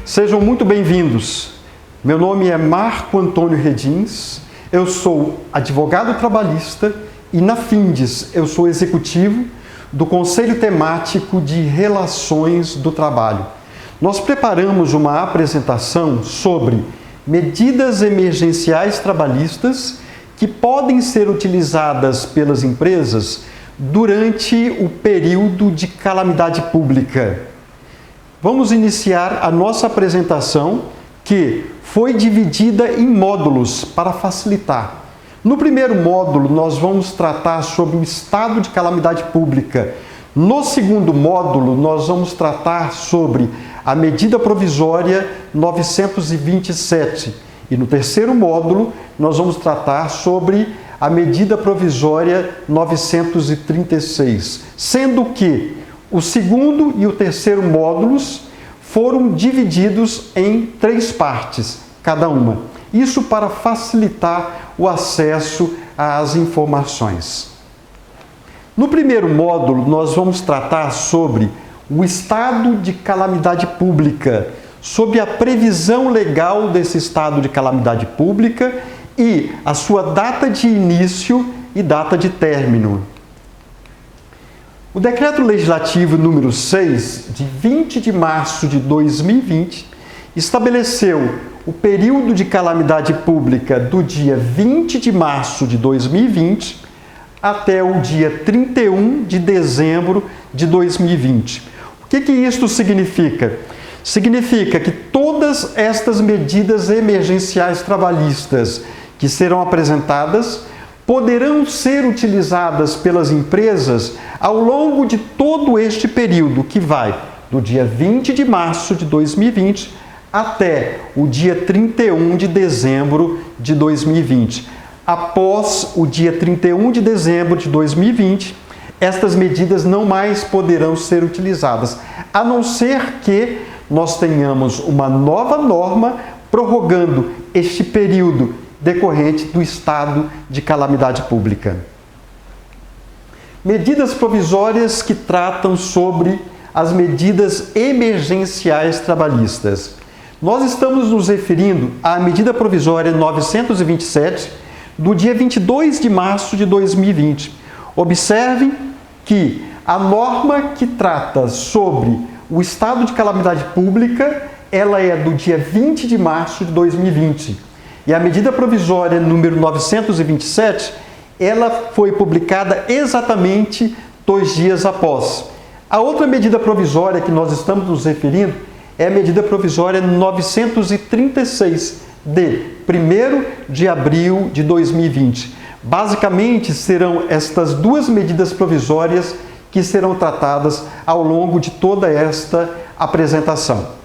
Sejam muito bem-vindos. Meu nome é Marco Antônio Redins, eu sou advogado trabalhista e na Findes eu sou executivo do Conselho Temático de Relações do Trabalho. Nós preparamos uma apresentação sobre medidas emergenciais trabalhistas que podem ser utilizadas pelas empresas durante o período de calamidade pública. Vamos iniciar a nossa apresentação, que foi dividida em módulos para facilitar. No primeiro módulo, nós vamos tratar sobre o estado de calamidade pública. No segundo módulo, nós vamos tratar sobre a medida provisória 927. E no terceiro módulo, nós vamos tratar sobre a medida provisória 936, sendo que o segundo e o terceiro módulos foram divididos em 3 partes, cada uma. Isso para facilitar o acesso às informações. No primeiro módulo, nós vamos tratar sobre o estado de calamidade pública, sobre a previsão legal desse estado de calamidade pública e a sua data de início e data de término. O Decreto Legislativo número 6, de 20 de março de 2020, estabeleceu o período de calamidade pública do dia 20 de março de 2020 até o dia 31 de dezembro de 2020. O que isto significa? Significa que todas estas medidas emergenciais trabalhistas que serão apresentadas poderão ser utilizadas pelas empresas ao longo de todo este período, que vai do dia 20 de março de 2020 até o dia 31 de dezembro de 2020. Após o dia 31 de dezembro de 2020, estas medidas não mais poderão ser utilizadas, a não ser que nós tenhamos uma nova norma prorrogando este período decorrente do estado de calamidade pública. Medidas provisórias que tratam sobre as medidas emergenciais trabalhistas. Nós estamos nos referindo à medida provisória 927, do dia 22 de março de 2020. Observem que a norma que trata sobre o estado de calamidade pública, ela é do dia 20 de março de 2020. E a medida provisória número 927, ela foi publicada exatamente 2 dias após. A outra medida provisória que nós estamos nos referindo é a medida provisória 936, de 1º de abril de 2020. Basicamente, serão estas 2 medidas provisórias que serão tratadas ao longo de toda esta apresentação.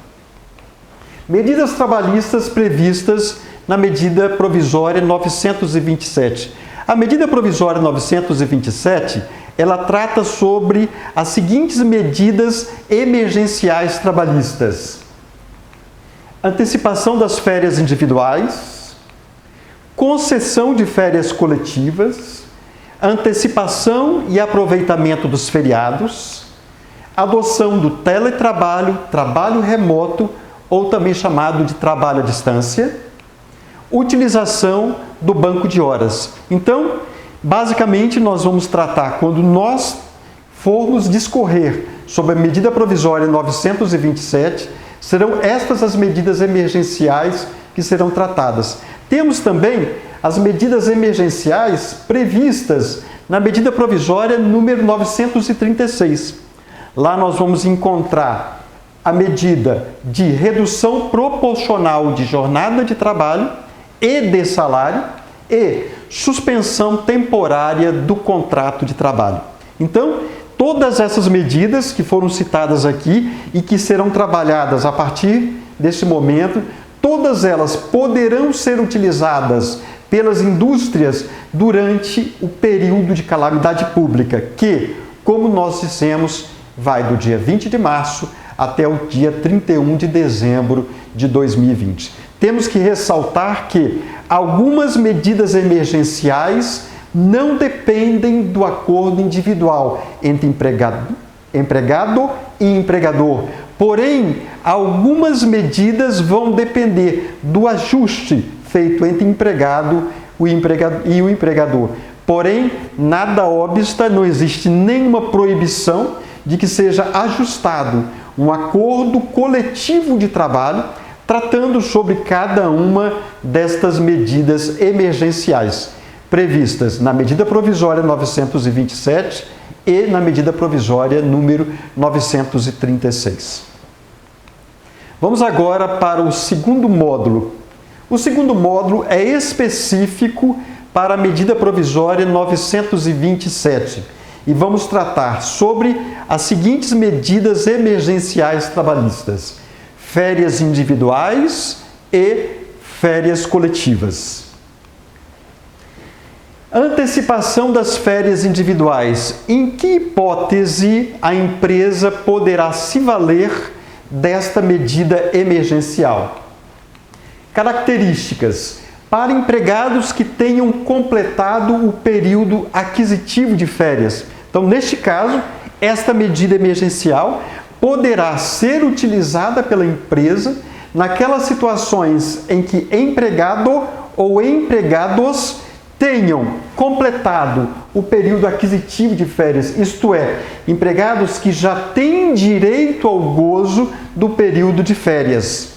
Medidas trabalhistas previstas na medida provisória 927. A medida provisória 927, ela trata sobre as seguintes medidas emergenciais trabalhistas: antecipação das férias individuais, concessão de férias coletivas, antecipação e aproveitamento dos feriados, adoção do teletrabalho, trabalho remoto, ou também chamado de trabalho à distância, utilização do banco de horas. Então, basicamente, nós vamos tratar, quando nós formos discorrer sobre a medida provisória 927, serão estas as medidas emergenciais que serão tratadas. Temos também as medidas emergenciais previstas na medida provisória número 936. Lá nós vamos encontrar a medida de redução proporcional de jornada de trabalho e de salário e suspensão temporária do contrato de trabalho. Então, todas essas medidas que foram citadas aqui e que serão trabalhadas a partir desse momento, todas elas poderão ser utilizadas pelas indústrias durante o período de calamidade pública, que, como nós dissemos, vai do dia 20 de março até o dia 31 de dezembro de 2020. Temos que ressaltar que algumas medidas emergenciais não dependem do acordo individual entre empregado e empregador. Porém, algumas medidas vão depender do ajuste feito entre empregado e o empregador. Porém, nada obsta, não existe nenhuma proibição de que seja ajustado um acordo coletivo de trabalho tratando sobre cada uma destas medidas emergenciais previstas na medida provisória 927 e na medida provisória número 936. Vamos agora para o segundo módulo. O segundo módulo é específico para a medida provisória 927 e vamos tratar sobre as seguintes medidas emergenciais trabalhistas: férias individuais e férias coletivas. Antecipação das férias individuais. Em que hipótese a empresa poderá se valer desta medida emergencial? Características: para empregados que tenham completado o período aquisitivo de férias. Então, neste caso, esta medida emergencial poderá ser utilizada pela empresa naquelas situações em que empregado ou empregados tenham completado o período aquisitivo de férias, isto é, empregados que já têm direito ao gozo do período de férias.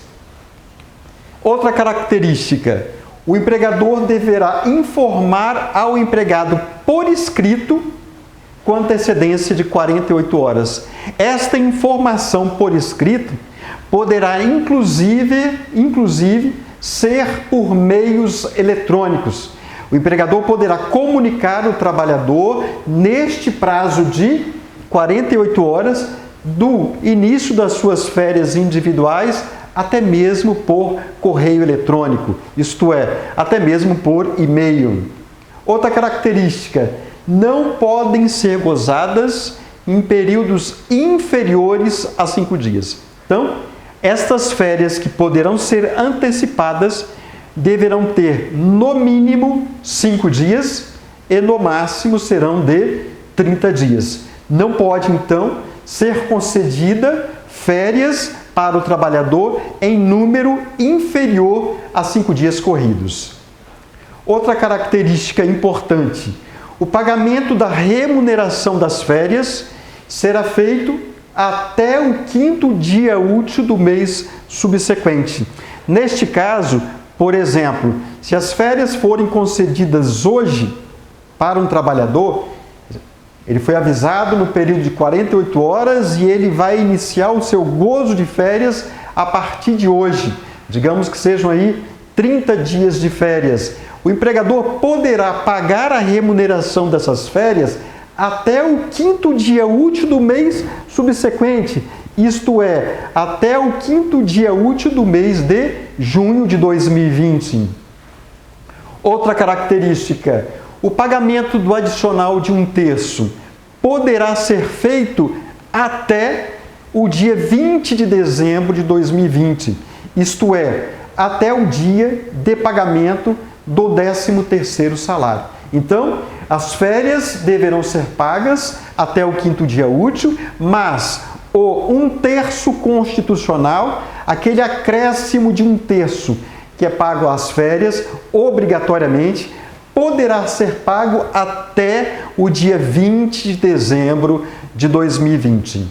Outra característica: o empregador deverá informar ao empregado por escrito com antecedência de 48 horas. Esta informação por escrito poderá inclusive ser por meios eletrônicos. O empregador poderá comunicar ao trabalhador neste prazo de 48 horas do início das suas férias individuais, até mesmo por correio eletrônico, isto é, até mesmo por e-mail. Outra característica: não podem ser gozadas em períodos inferiores a 5 dias. Então, estas férias que poderão ser antecipadas deverão ter no mínimo 5 dias e no máximo serão de 30 dias. Não pode, então, ser concedida férias para o trabalhador em número inferior a 5 dias corridos. Outra característica importante: o pagamento da remuneração das férias será feito até o 5º dia útil do mês subsequente. Neste caso, por exemplo, se as férias forem concedidas hoje para um trabalhador, ele foi avisado no período de 48 horas e ele vai iniciar o seu gozo de férias a partir de hoje. Digamos que sejam aí 30 dias de férias. O empregador poderá pagar a remuneração dessas férias até o 5º dia útil do mês subsequente, isto é, até o 5º dia útil do mês de junho de 2020. Outra característica: o pagamento do adicional de 1/3 poderá ser feito até o dia 20 de dezembro de 2020, isto é, até o dia de pagamento do 13º salário. Então, as férias deverão ser pagas até o 5º dia útil, mas o 1/3 constitucional, aquele acréscimo de 1/3 que é pago às férias, obrigatoriamente, poderá ser pago até o dia 20 de dezembro de 2020.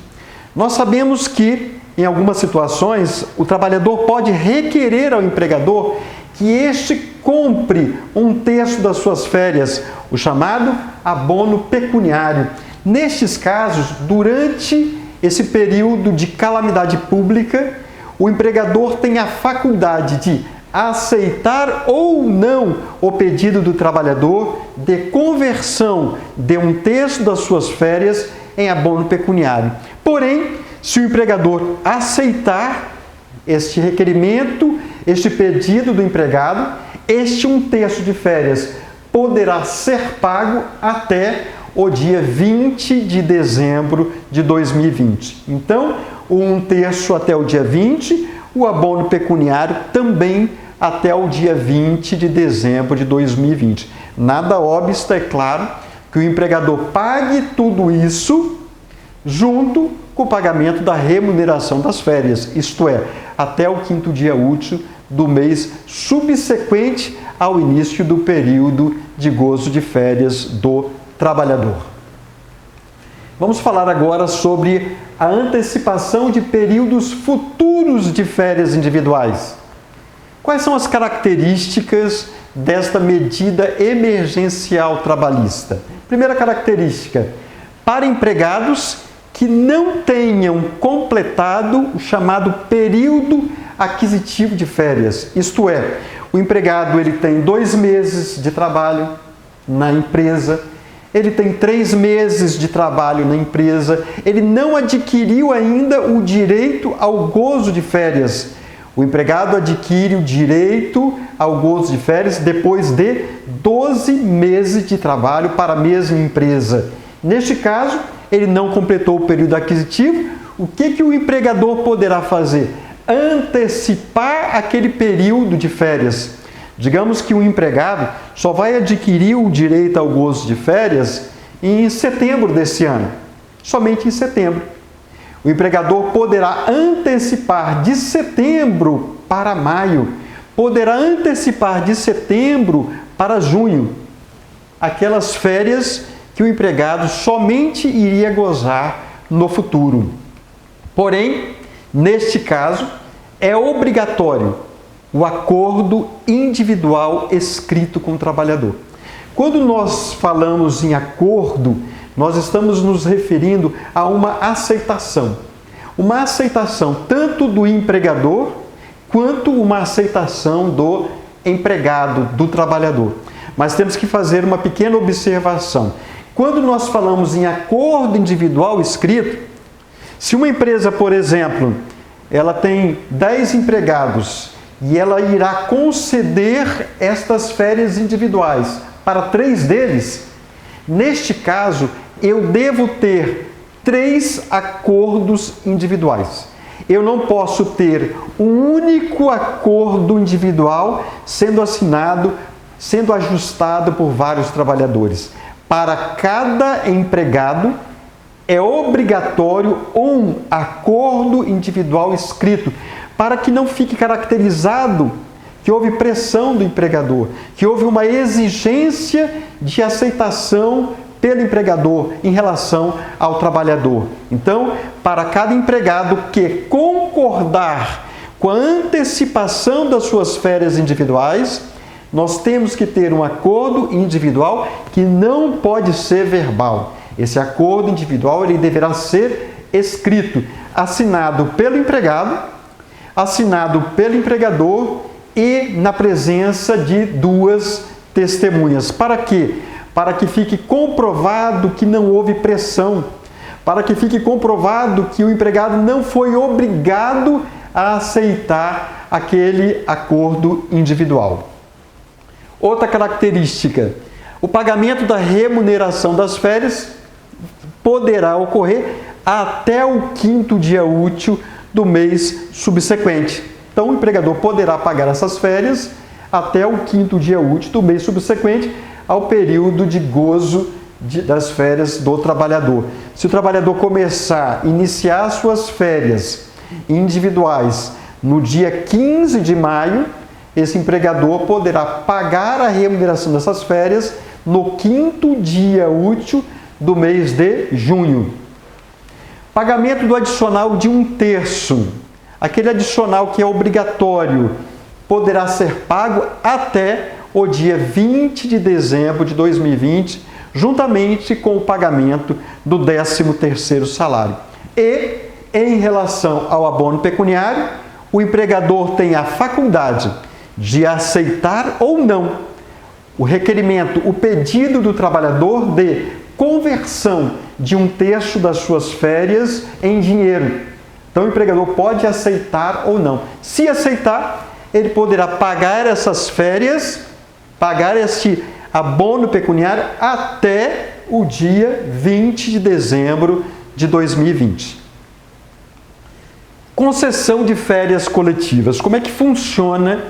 Nós sabemos que, em algumas situações, o trabalhador pode requerer ao empregador que este compre 1/3 das suas férias, o chamado abono pecuniário. Nestes casos, durante esse período de calamidade pública, o empregador tem a faculdade de aceitar ou não o pedido do trabalhador de conversão de 1/3 das suas férias em abono pecuniário. Porém, se o empregador aceitar este requerimento, este pedido do empregado, este 1/3 de férias poderá ser pago até o dia 20 de dezembro de 2020. Então, o 1/3 até o dia 20, o abono pecuniário também até o dia 20 de dezembro de 2020. Nada obsta, é claro, que o empregador pague tudo isso junto com o pagamento da remuneração das férias, isto é, até o 5º dia útil do mês subsequente ao início do período de gozo de férias do trabalhador. Vamos falar agora sobre a antecipação de períodos futuros de férias individuais. Quais são as características desta medida emergencial trabalhista? Primeira característica, para empregados que não tenham completado o chamado período aquisitivo de férias. Isto é, o empregado ele tem 2 meses de trabalho na empresa, ele tem 3 meses de trabalho na empresa, ele não adquiriu ainda o direito ao gozo de férias. O empregado adquire o direito ao gozo de férias depois de 12 meses de trabalho para a mesma empresa. Neste caso, ele não completou o período aquisitivo. O que o empregador poderá fazer? Antecipar aquele período de férias. Digamos que o empregado só vai adquirir o direito ao gozo de férias em setembro desse ano, somente em setembro. O empregador poderá antecipar de setembro para maio, poderá antecipar de setembro para junho, aquelas férias que o empregado somente iria gozar no futuro. Porém, neste caso, é obrigatório o acordo individual escrito com o trabalhador. Quando nós falamos em acordo, nós estamos nos referindo a uma aceitação. Uma aceitação tanto do empregador quanto uma aceitação do empregado, do trabalhador. Mas temos que fazer uma pequena observação. Quando nós falamos em acordo individual escrito, se uma empresa, por exemplo, ela tem 10 empregados e ela irá conceder estas férias individuais para 3 deles, neste caso, eu devo ter 3 acordos individuais. Eu não posso ter um único acordo individual sendo assinado, sendo ajustado por vários trabalhadores. Para cada empregado, é obrigatório um acordo individual escrito, para que não fique caracterizado que houve pressão do empregador, que houve uma exigência de aceitação pelo empregador em relação ao trabalhador. Então, para cada empregado que concordar com a antecipação das suas férias individuais, nós temos que ter um acordo individual que não pode ser verbal. Esse acordo individual ele deverá ser escrito, assinado pelo empregado, assinado pelo empregador e na presença de 2 testemunhas. Para quê? Para que fique comprovado que não houve pressão, para que fique comprovado que o empregado não foi obrigado a aceitar aquele acordo individual. Outra característica, o pagamento da remuneração das férias poderá ocorrer até o 5º dia útil do mês subsequente. Então, o empregador poderá pagar essas férias até o 5º dia útil do mês subsequente ao período de gozo das férias do trabalhador. Se o trabalhador iniciar suas férias individuais no dia 15 de maio, esse empregador poderá pagar a remuneração dessas férias no 5º dia útil do mês de junho. Pagamento do adicional de 1/3. Aquele adicional que é obrigatório poderá ser pago até o dia 20 de dezembro de 2020, juntamente com o pagamento do 13º salário. E, em relação ao abono pecuniário, o empregador tem a faculdade de aceitar ou não o requerimento, o pedido do trabalhador de conversão de 1/3 das suas férias em dinheiro. Então, o empregador pode aceitar ou não. Se aceitar, ele poderá pagar essas férias, pagar este abono pecuniário até o dia 20 de dezembro de 2020. Concessão de férias coletivas. Como é que funciona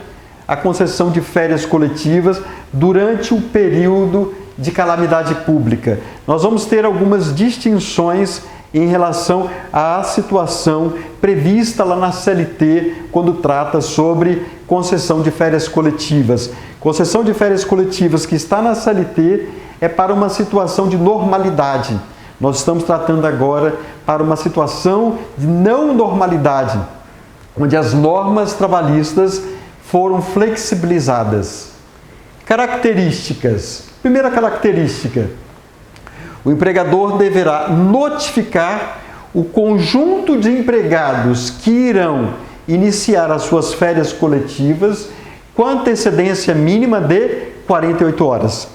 a concessão de férias coletivas durante o período de calamidade pública? Nós vamos ter algumas distinções em relação à situação prevista lá na CLT, quando trata sobre concessão de férias coletivas. Concessão de férias coletivas que está na CLT é para uma situação de normalidade. Nós estamos tratando agora para uma situação de não normalidade, onde as normas trabalhistas foram flexibilizadas. Características. Primeira característica: o empregador deverá notificar o conjunto de empregados que irão iniciar as suas férias coletivas com antecedência mínima de 48 horas.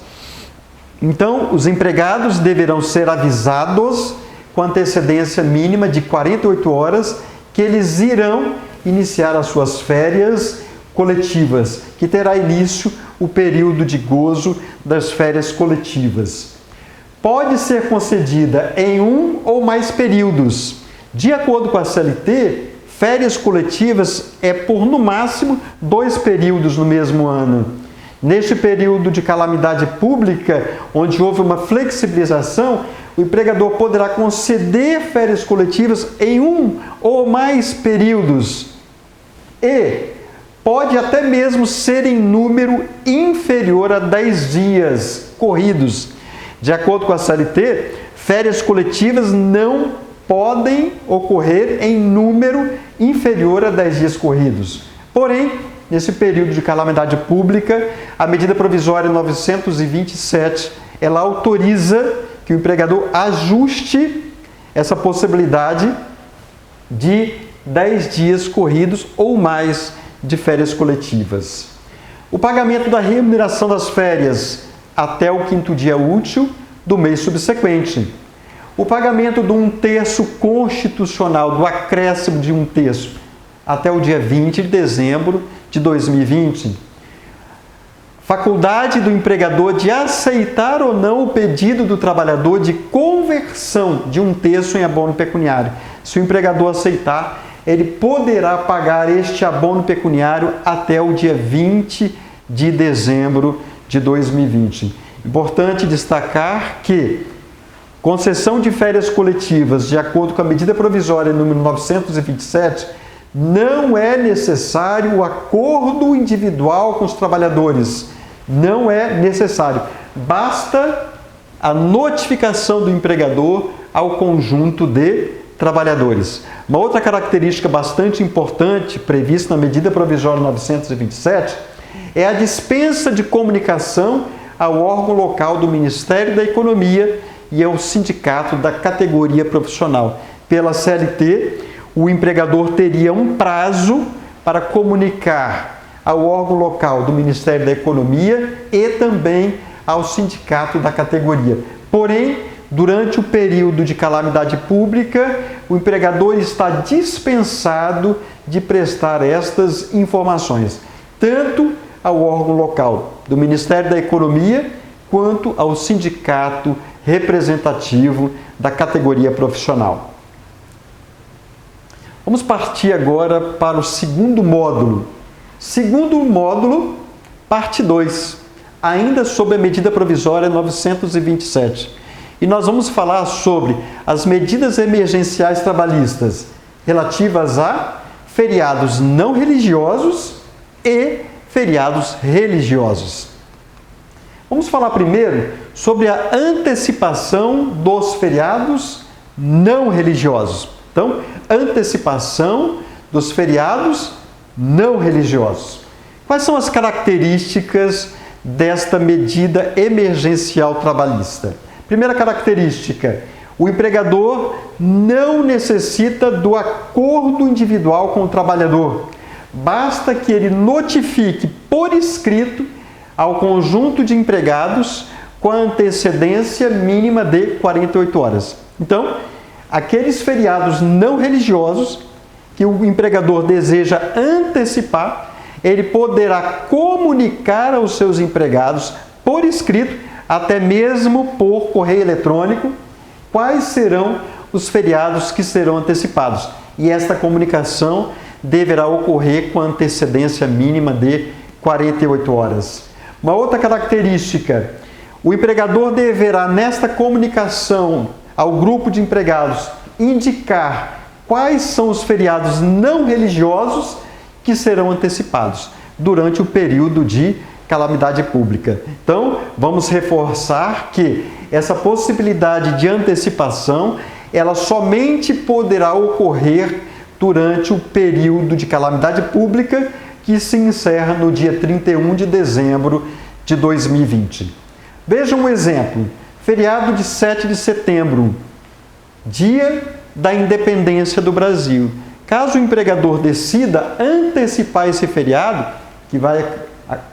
Então, os empregados deverão ser avisados com antecedência mínima de 48 horas que eles irão iniciar as suas férias coletivas, que terá início o período de gozo das férias coletivas. Pode ser concedida em um ou mais períodos. De acordo com a CLT, férias coletivas é por, no máximo, 2 períodos no mesmo ano. Neste período de calamidade pública, onde houve uma flexibilização, o empregador poderá conceder férias coletivas em um ou mais períodos e pode até mesmo ser em número inferior a 10 dias corridos. De acordo com a CLT, férias coletivas não podem ocorrer em número inferior a 10 dias corridos. Porém, nesse período de calamidade pública, a medida provisória 927, ela autoriza que o empregador ajuste essa possibilidade de 10 dias corridos ou mais de férias coletivas. O pagamento da remuneração das férias até o 5º dia útil do mês subsequente. O pagamento de 1/3 constitucional, do acréscimo de 1/3 até o dia 20 de dezembro de 2020. Faculdade do empregador de aceitar ou não o pedido do trabalhador de conversão de 1/3 em abono pecuniário. Se o empregador aceitar, ele poderá pagar este abono pecuniário até o dia 20 de dezembro de 2020. Importante destacar que concessão de férias coletivas, de acordo com a medida provisória número 927, não é necessário o acordo individual com os trabalhadores. Não é necessário. Basta a notificação do empregador ao conjunto de trabalhadores. Uma outra característica bastante importante prevista na medida provisória 927 é a dispensa de comunicação ao órgão local do Ministério da Economia e ao sindicato da categoria profissional. Pela CLT, o empregador teria um prazo para comunicar ao órgão local do Ministério da Economia e também ao sindicato da categoria. Porém, durante o período de calamidade pública, o empregador está dispensado de prestar estas informações, tanto ao órgão local do Ministério da Economia quanto ao sindicato representativo da categoria profissional. Vamos partir agora para o segundo módulo. Segundo módulo, parte 2, ainda sobre a medida provisória 927. E nós vamos falar sobre as medidas emergenciais trabalhistas relativas a feriados não religiosos e feriados religiosos. Vamos falar primeiro sobre a antecipação dos feriados não religiosos. Então, antecipação dos feriados não religiosos. Quais são as características desta medida emergencial trabalhista? Primeira característica: o empregador não necessita do acordo individual com o trabalhador. Basta que ele notifique por escrito ao conjunto de empregados com a antecedência mínima de 48 horas. Então, aqueles feriados não religiosos que o empregador deseja antecipar, ele poderá comunicar aos seus empregados por escrito, até mesmo por correio eletrônico, quais serão os feriados que serão antecipados. E esta comunicação deverá ocorrer com antecedência mínima de 48 horas. Uma outra característica: o empregador deverá, nesta comunicação ao grupo de empregados, indicar quais são os feriados não religiosos que serão antecipados durante o período de calamidade pública. Então, vamos reforçar que essa possibilidade de antecipação, ela somente poderá ocorrer durante o período de calamidade pública que se encerra no dia 31 de dezembro de 2020. Veja um exemplo: feriado de 7 de setembro, dia da independência do Brasil. Caso o empregador decida antecipar esse feriado, que vai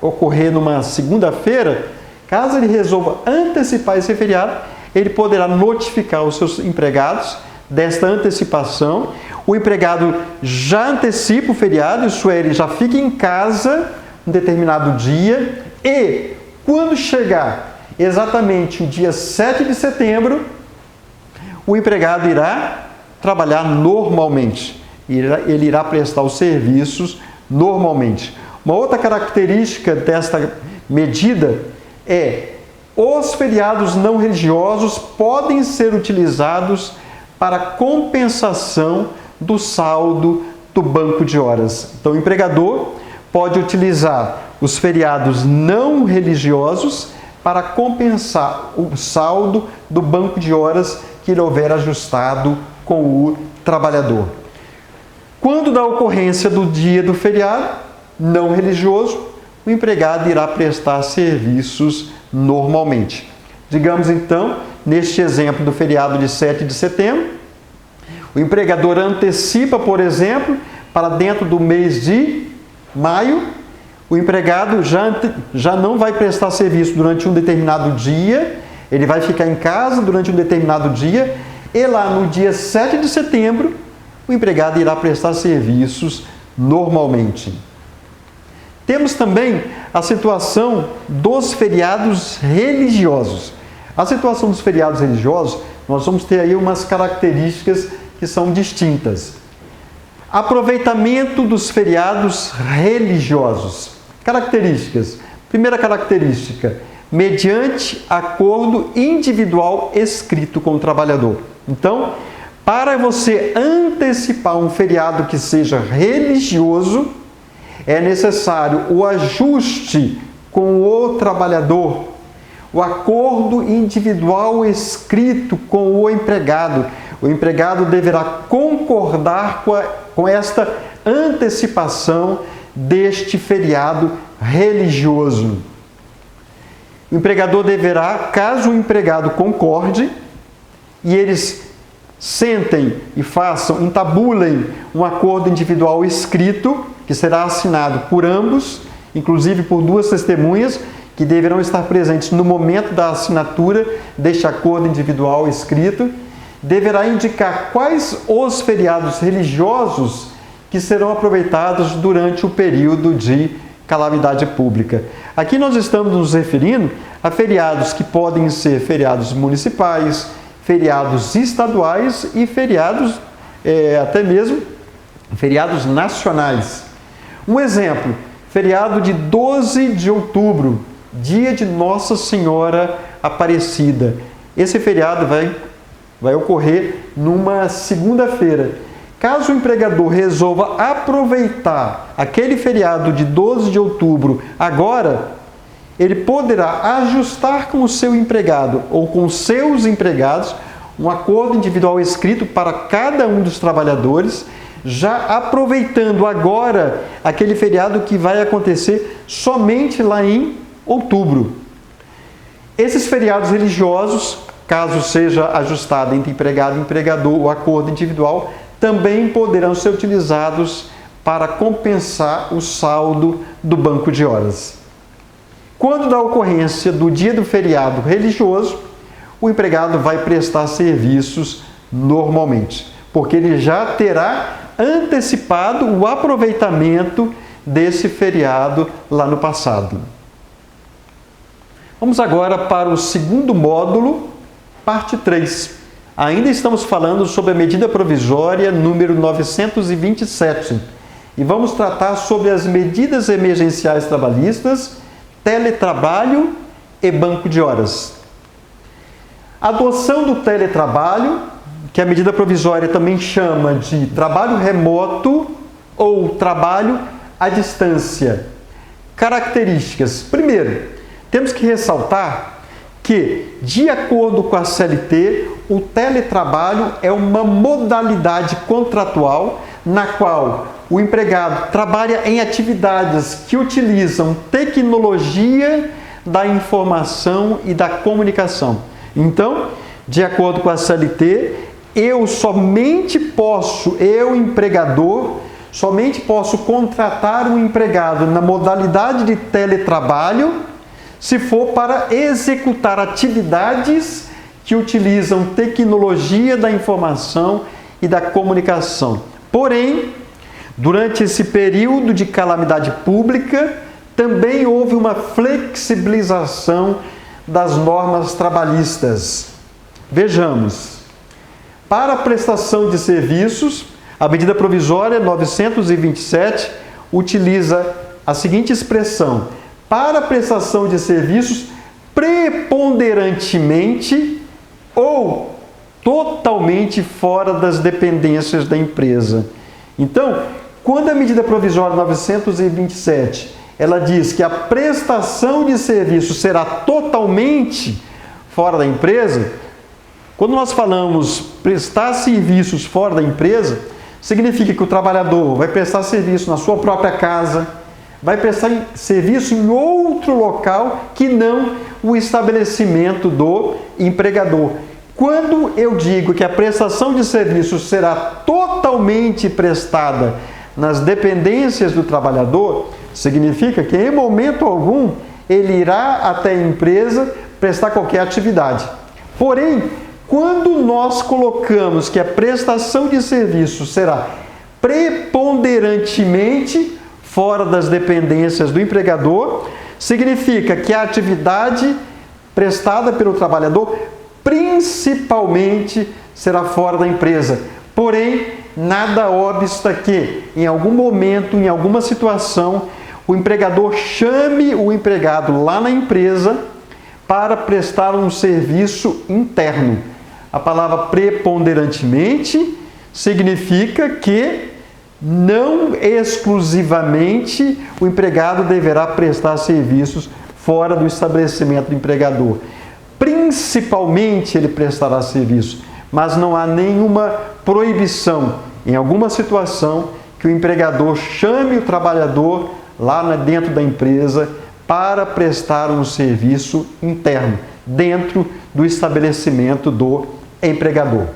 ocorrer numa segunda-feira, caso ele resolva antecipar esse feriado, ele poderá notificar os seus empregados desta antecipação. O empregado já antecipa o feriado, isso é, ele já fica em casa um determinado dia e, quando chegar exatamente o dia 7 de setembro, o empregado irá trabalhar normalmente. Ele irá prestar os serviços normalmente. Uma outra característica desta medida é: os feriados não religiosos podem ser utilizados para compensação do saldo do banco de horas. Então, o empregador pode utilizar os feriados não religiosos para compensar o saldo do banco de horas que ele houver ajustado com o trabalhador. Quando da ocorrência do dia do feriado não religioso, o empregado irá prestar serviços normalmente. Digamos então, neste exemplo do feriado de 7 de setembro, o empregador antecipa, por exemplo, para dentro do mês de maio, o empregado já não vai prestar serviço durante um determinado dia, ele vai ficar em casa durante um determinado dia, e lá no dia 7 de setembro, o empregado irá prestar serviços normalmente. Temos também a situação dos feriados religiosos. A situação dos feriados religiosos, nós vamos ter aí umas características que são distintas. Aproveitamento dos feriados religiosos. Características. Primeira característica: mediante acordo individual escrito com o trabalhador. Então, para você antecipar um feriado que seja religioso, é necessário o ajuste com o trabalhador, o acordo individual escrito com o empregado. O empregado deverá concordar com esta antecipação deste feriado religioso. O empregador deverá, caso o empregado concorde, e eles sentem e façam, entabulem um acordo individual escrito, que será assinado por ambos, inclusive por duas testemunhas, que deverão estar presentes no momento da assinatura deste acordo individual escrito, deverá indicar quais os feriados religiosos que serão aproveitados durante o período de calamidade pública. Aqui nós estamos nos referindo a feriados que podem ser feriados municipais, feriados estaduais e feriados, até mesmo feriados nacionais. Um exemplo: feriado de 12 de outubro, dia de Nossa Senhora Aparecida. Esse feriado vai ocorrer numa segunda-feira. Caso o empregador resolva aproveitar aquele feriado de 12 de outubro agora, ele poderá ajustar com o seu empregado ou com seus empregados um acordo individual escrito para cada um dos trabalhadores, já aproveitando agora aquele feriado que vai acontecer somente lá em outubro. Esses feriados religiosos, caso seja ajustado entre empregado e empregador o acordo individual, também poderão ser utilizados para compensar o saldo do banco de horas. Quando da ocorrência do dia do feriado religioso, o empregado vai prestar serviços normalmente, porque ele já terá antecipado o aproveitamento desse feriado lá no passado. Vamos agora para o segundo módulo, parte 3. Ainda estamos falando sobre a medida provisória número 927 e vamos tratar sobre as medidas emergenciais trabalhistas, teletrabalho e banco de horas. A adoção do teletrabalho que a medida provisória também chama de trabalho remoto ou trabalho à distância. Características. Primeiro, temos que ressaltar que, de acordo com a CLT, o teletrabalho é uma modalidade contratual na qual o empregado trabalha em atividades que utilizam tecnologia da informação e da comunicação. Então, de acordo com a CLT, eu empregador, somente posso contratar um empregado na modalidade de teletrabalho se for para executar atividades que utilizam tecnologia da informação e da comunicação. Porém, durante esse período de calamidade pública, também houve uma flexibilização das normas trabalhistas. Vejamos. Para a prestação de serviços, a medida provisória 927 utiliza a seguinte expressão: para a prestação de serviços preponderantemente ou totalmente fora das dependências da empresa. Então, quando a medida provisória 927 ela diz que a prestação de serviço será totalmente fora da empresa, quando nós falamos prestar serviços fora da empresa, significa que o trabalhador vai prestar serviço na sua própria casa, vai prestar serviço em outro local que não o estabelecimento do empregador. Quando eu digo que a prestação de serviços será totalmente prestada nas dependências do trabalhador, significa que em momento algum ele irá até a empresa prestar qualquer atividade. Porém, quando nós colocamos que a prestação de serviços será preponderantemente fora das dependências do empregador, significa que a atividade prestada pelo trabalhador principalmente será fora da empresa. Porém, nada obsta que, em algum momento, em alguma situação, o empregador chame o empregado lá na empresa para prestar um serviço interno. A palavra preponderantemente significa que não exclusivamente o empregado deverá prestar serviços fora do estabelecimento do empregador. Principalmente ele prestará serviço, mas não há nenhuma proibição, em alguma situação, que o empregador chame o trabalhador lá dentro da empresa para prestar um serviço interno, dentro do estabelecimento do empregador.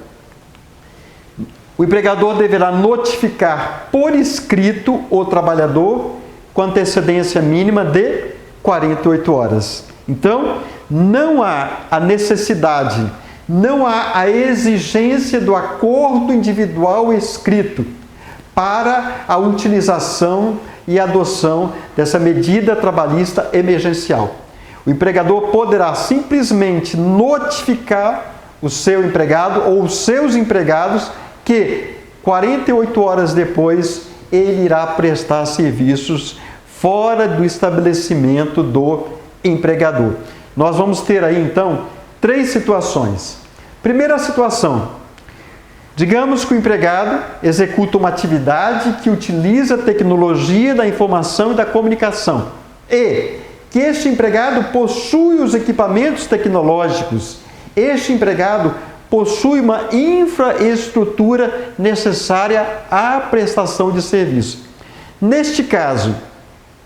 O empregador deverá notificar por escrito o trabalhador com antecedência mínima de 48 horas. Então, não há a necessidade, não há a exigência do acordo individual escrito para a utilização e adoção dessa medida trabalhista emergencial. O empregador poderá simplesmente notificar o seu empregado ou os seus empregados que 48 horas depois ele irá prestar serviços fora do estabelecimento do empregador. Nós vamos ter aí então 3 situações. Primeira situação: digamos que o empregado executa uma atividade que utiliza a tecnologia da informação e da comunicação e que este empregado possui os equipamentos tecnológicos, este empregado possui uma infraestrutura necessária à prestação de serviço. Neste caso,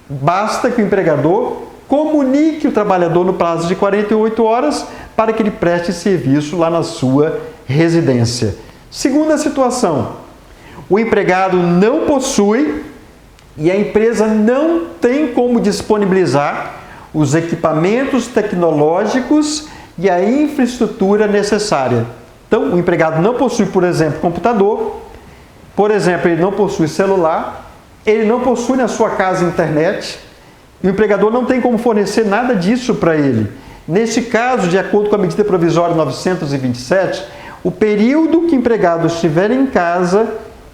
basta que o empregador comunique o trabalhador no prazo de 48 horas para que ele preste serviço lá na sua residência. Segunda situação: o empregado não possui e a empresa não tem como disponibilizar os equipamentos tecnológicos e a infraestrutura necessária. Então, o empregado não possui, por exemplo, computador, por exemplo, ele não possui celular, ele não possui na sua casa internet, e o empregador não tem como fornecer nada disso para ele. Neste caso, de acordo com a medida provisória 927, o período que o empregado estiver em casa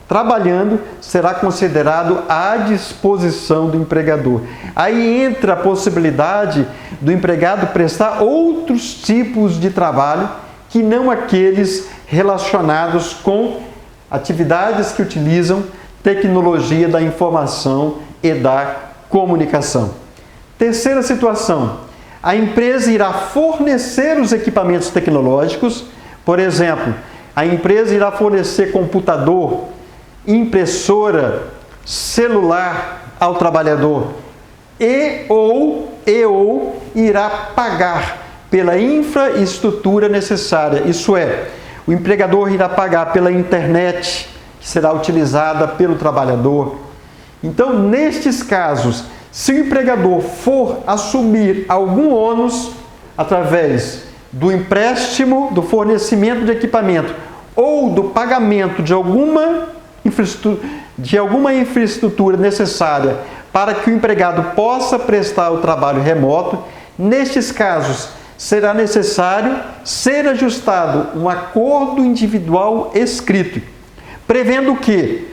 trabalhando será considerado à disposição do empregador. Aí entra a possibilidade do empregado prestar outros tipos de trabalho que não aqueles relacionados com atividades que utilizam tecnologia da informação e da comunicação. Terceira situação, a empresa irá fornecer os equipamentos tecnológicos, por exemplo, a empresa irá fornecer computador, impressora, celular ao trabalhador e ou irá pagar pela infraestrutura necessária, isso é, o empregador irá pagar pela internet que será utilizada pelo trabalhador. Então, nestes casos, se o empregador for assumir algum ônus através do empréstimo, do fornecimento de equipamento ou do pagamento de alguma infraestrutura necessária para que o empregado possa prestar o trabalho remoto, nestes casos será necessário ser ajustado um acordo individual escrito, prevendo que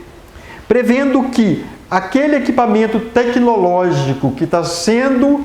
aquele equipamento tecnológico que está sendo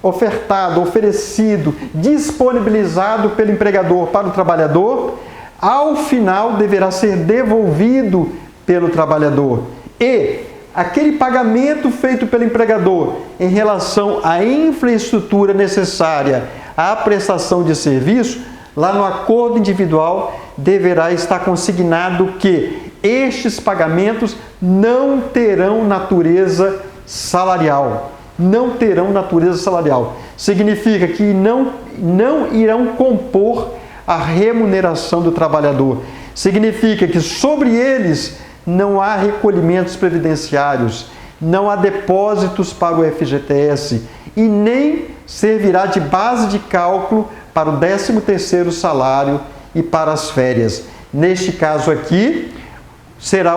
ofertado, oferecido, disponibilizado pelo empregador para o trabalhador, ao final deverá ser devolvido pelo trabalhador. E aquele pagamento feito pelo empregador em relação à infraestrutura necessária à prestação de serviço, lá no acordo individual deverá estar consignado que estes pagamentos não terão natureza salarial. Não terão natureza salarial. Significa que não irão compor a remuneração do trabalhador. Significa que sobre eles não há recolhimentos previdenciários, não há depósitos para o FGTS e nem servirá de base de cálculo para o 13º salário e para as férias. Neste caso aqui, será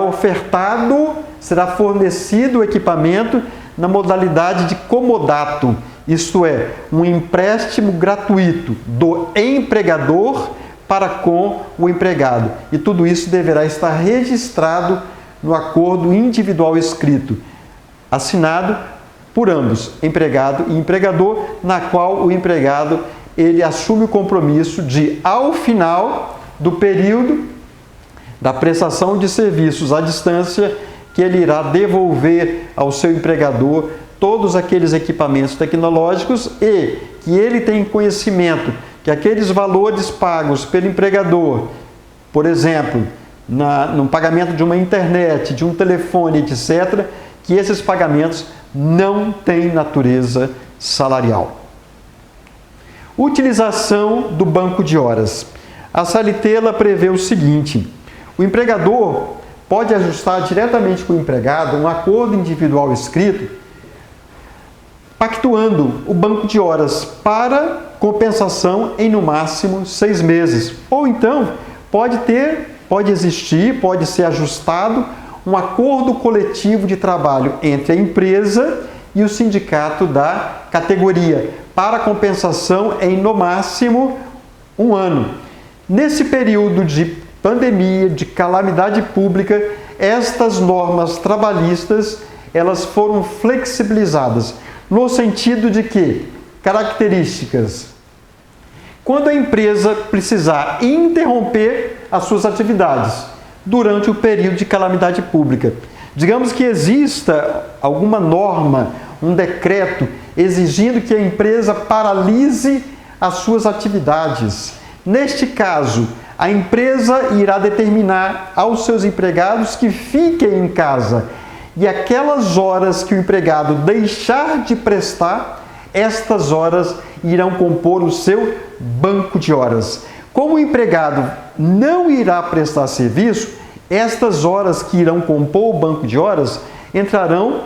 fornecido o equipamento na modalidade de comodato, isto é, um empréstimo gratuito do empregador para com o empregado. E tudo isso deverá estar registrado no acordo individual escrito, assinado por ambos, empregado e empregador, na qual o empregado ele assume o compromisso de, ao final do período da prestação de serviços à distância, que ele irá devolver ao seu empregador todos aqueles equipamentos tecnológicos e que ele tem conhecimento que aqueles valores pagos pelo empregador, por exemplo, no pagamento de uma internet, de um telefone, etc., que esses pagamentos não têm natureza salarial. Utilização do banco de horas. A CLT ela prevê o seguinte: o empregador pode ajustar diretamente com o empregado um acordo individual escrito, pactuando o banco de horas para compensação em no máximo 6 meses. Ou então, pode ser ajustado um acordo coletivo de trabalho entre a empresa e o sindicato da categoria para compensação em no máximo 1 ano. Nesse período de pandemia, de calamidade pública, estas normas trabalhistas elas foram flexibilizadas no sentido de que características: quando a empresa precisar interromper as suas atividades durante o período de calamidade pública, digamos que exista alguma norma, um decreto exigindo que a empresa paralise as suas atividades. Neste caso, a empresa irá determinar aos seus empregados que fiquem em casa e aquelas horas que o empregado deixar de prestar, estas horas irão compor o seu banco de horas. Como o empregado não irá prestar serviço, estas horas que irão compor o banco de horas entrarão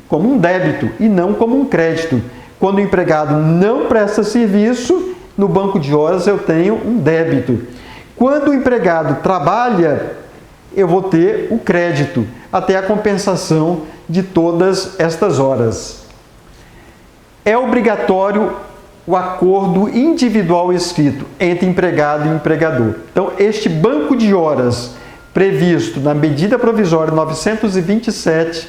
como um débito e não como um crédito. Quando o empregado não presta serviço, no banco de horas eu tenho um débito. Quando o empregado trabalha, eu vou ter o crédito, até a compensação de todas estas horas. É obrigatório o acordo individual escrito entre empregado e empregador. Então, este banco de horas previsto na medida provisória 927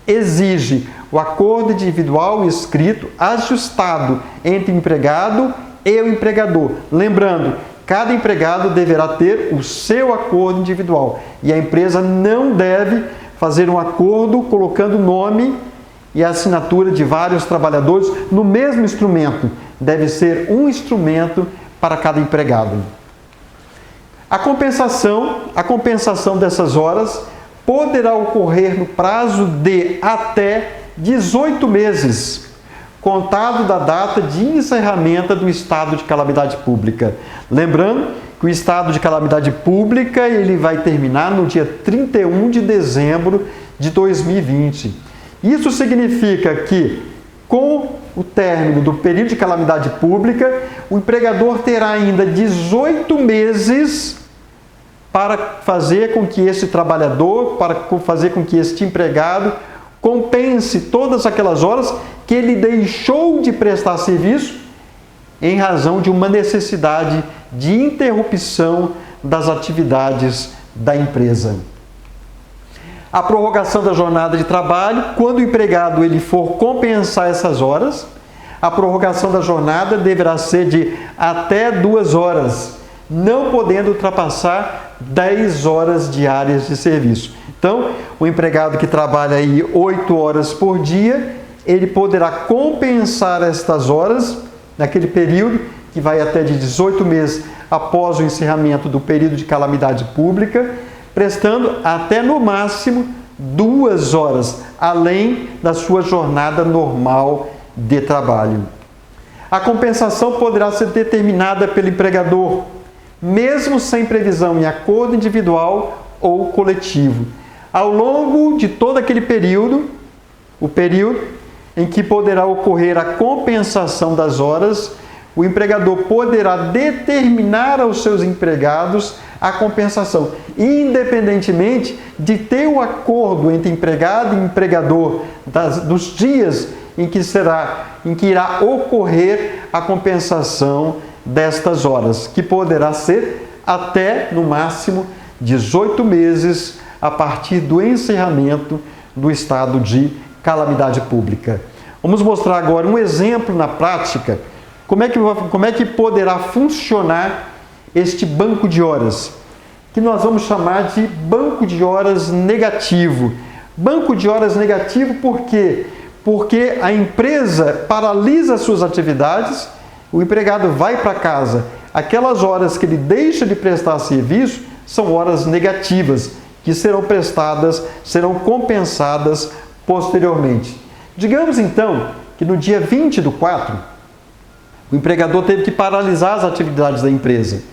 exige o acordo individual escrito ajustado entre o empregado e o empregador. Lembrando, cada empregado deverá ter o seu acordo individual. E a empresa não deve fazer um acordo colocando o nome e a assinatura de vários trabalhadores no mesmo instrumento. Deve ser um instrumento para cada empregado. A compensação dessas horas poderá ocorrer no prazo de até 18 meses, contado da data de encerramento do estado de calamidade pública. Lembrando que o estado de calamidade pública ele vai terminar no dia 31 de dezembro de 2020. Isso significa que, com o término do período de calamidade pública, o empregador terá ainda 18 meses para fazer com que esse trabalhador, para fazer com que este empregado compense todas aquelas horas que ele deixou de prestar serviço em razão de uma necessidade de interrupção das atividades da empresa. A prorrogação da jornada de trabalho, quando o empregado ele for compensar essas horas, a prorrogação da jornada deverá ser de até 2 horas, não podendo ultrapassar 10 horas diárias de serviço. Então, o empregado que trabalha aí 8 horas por dia, ele poderá compensar estas horas naquele período que vai até de 18 meses após o encerramento do período de calamidade pública, prestando até no máximo 2 horas, além da sua jornada normal de trabalho. A compensação poderá ser determinada pelo empregador, mesmo sem previsão em acordo individual ou coletivo. Ao longo de todo aquele período, o período em que poderá ocorrer a compensação das horas, o empregador poderá determinar aos seus empregados a compensação, independentemente de ter o acordo entre empregado e empregador dos dias em que irá ocorrer a compensação destas horas, que poderá ser até, no máximo, 18 meses a partir do encerramento do estado de calamidade pública. Vamos mostrar agora um exemplo na prática, como é que poderá funcionar este banco de horas, que nós vamos chamar de banco de horas negativo. Banco de horas negativo por quê? Porque a empresa paralisa suas atividades, o empregado vai para casa. Aquelas horas que ele deixa de prestar serviço são horas negativas, que serão compensadas posteriormente. Digamos então que no dia 20/4, o empregador teve que paralisar as atividades da empresa.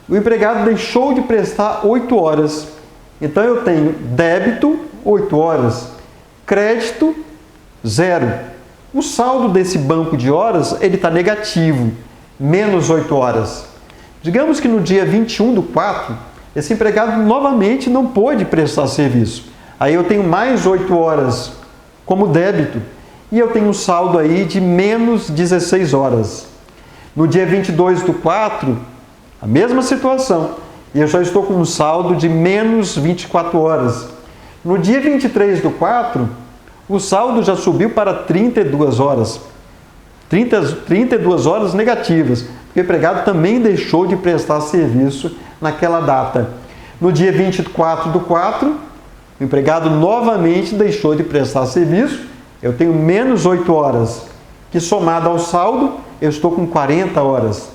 O empregado deixou de prestar 8 horas. Então eu tenho débito, 8 horas, crédito, 0. O saldo desse banco de horas ele está negativo, menos 8 horas. Digamos que no dia 21/4, esse empregado novamente não pôde prestar serviço. Aí eu tenho mais 8 horas como débito e eu tenho um saldo aí de menos 16 horas. No dia 22/4, a mesma situação. E eu já estou com um saldo de menos 24 horas. No dia 23/4, o saldo já subiu para 32 horas. 32 horas negativas, porque o empregado também deixou de prestar serviço naquela data. No dia 24/4, o empregado novamente deixou de prestar serviço. Eu tenho menos 8 horas, que somado ao saldo, eu estou com 40 horas.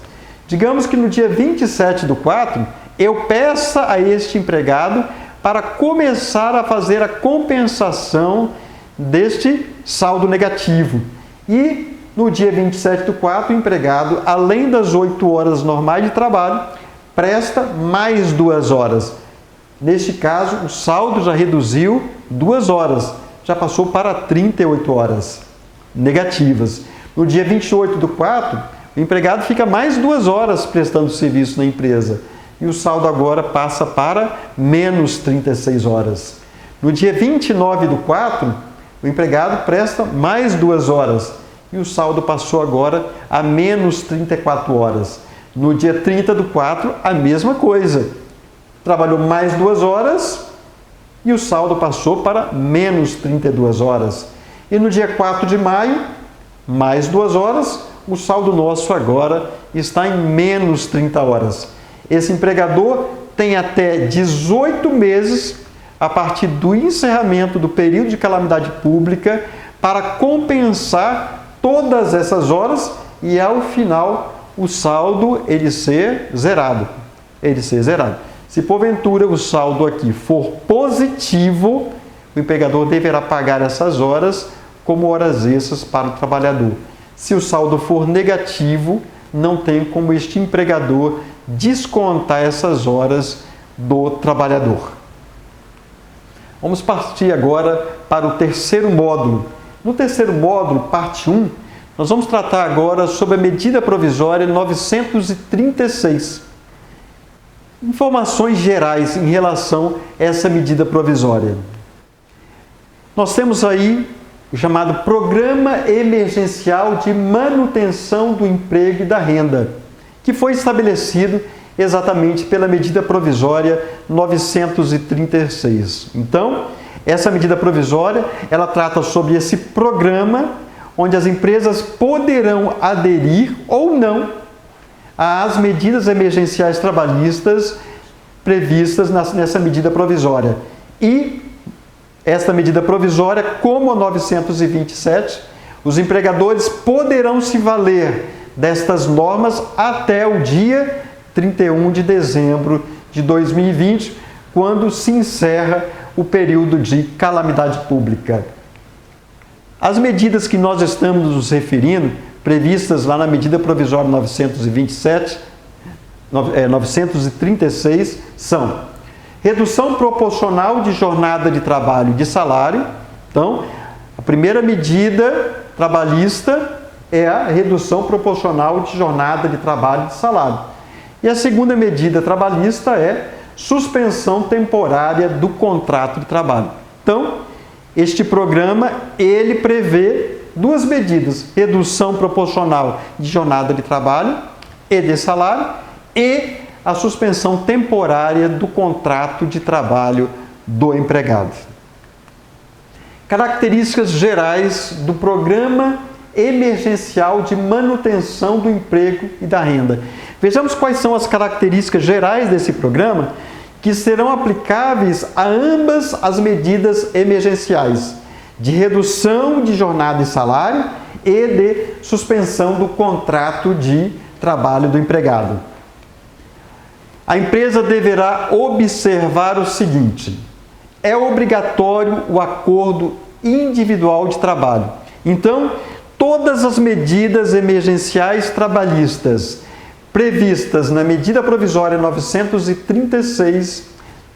Digamos que no dia 27/4, eu peça a este empregado para começar a fazer a compensação deste saldo negativo. E no dia 27/4, o empregado, além das 8 horas normais de trabalho, presta mais 2 horas. Neste caso, o saldo já reduziu 2 horas, já passou para 38 horas negativas. No dia 28/4, o empregado fica mais 2 horas prestando serviço na empresa e o saldo agora passa para menos 36 horas. No dia 29/4, o empregado presta mais 2 horas e o saldo passou agora a menos 34 horas. No dia 30/4, a mesma coisa. Trabalhou mais 2 horas e o saldo passou para menos 32 horas. E no dia 4 de maio, mais 2 horas, o saldo nosso agora está em menos 30 horas. Esse empregador tem até 18 meses a partir do encerramento do período de calamidade pública para compensar todas essas horas e, ao final, o saldo ele ser zerado. Se porventura o saldo aqui for positivo, o empregador deverá pagar essas horas como horas extras para o trabalhador. Se o saldo for negativo, não tem como este empregador descontar essas horas do trabalhador. Vamos partir agora para o terceiro módulo. No terceiro módulo, parte 1, nós vamos tratar agora sobre a medida provisória 936. Informações gerais em relação a essa medida provisória. Nós temos aí o chamado Programa Emergencial de Manutenção do Emprego e da Renda, que foi estabelecido exatamente pela medida provisória 936. Então, essa medida provisória, ela trata sobre esse programa onde as empresas poderão aderir ou não às medidas emergenciais trabalhistas previstas nessa medida provisória. E esta medida provisória, como a 927, os empregadores poderão se valer destas normas até o dia 31 de dezembro de 2020, quando se encerra o período de calamidade pública. As medidas que nós estamos nos referindo, previstas lá na medida provisória 936, são redução proporcional de jornada de trabalho e de salário. Então, a primeira medida trabalhista é a redução proporcional de jornada de trabalho e de salário. E a segunda medida trabalhista é suspensão temporária do contrato de trabalho. Então, este programa, ele prevê duas medidas: redução proporcional de jornada de trabalho e de salário e a suspensão temporária do contrato de trabalho do empregado. Características gerais do Programa Emergencial de Manutenção do Emprego e da Renda. Vejamos quais são as características gerais desse programa que serão aplicáveis a ambas as medidas emergenciais de redução de jornada e salário e de suspensão do contrato de trabalho do empregado. A empresa deverá observar o seguinte: é obrigatório o acordo individual de trabalho. Então, todas as medidas emergenciais trabalhistas previstas na medida provisória 936,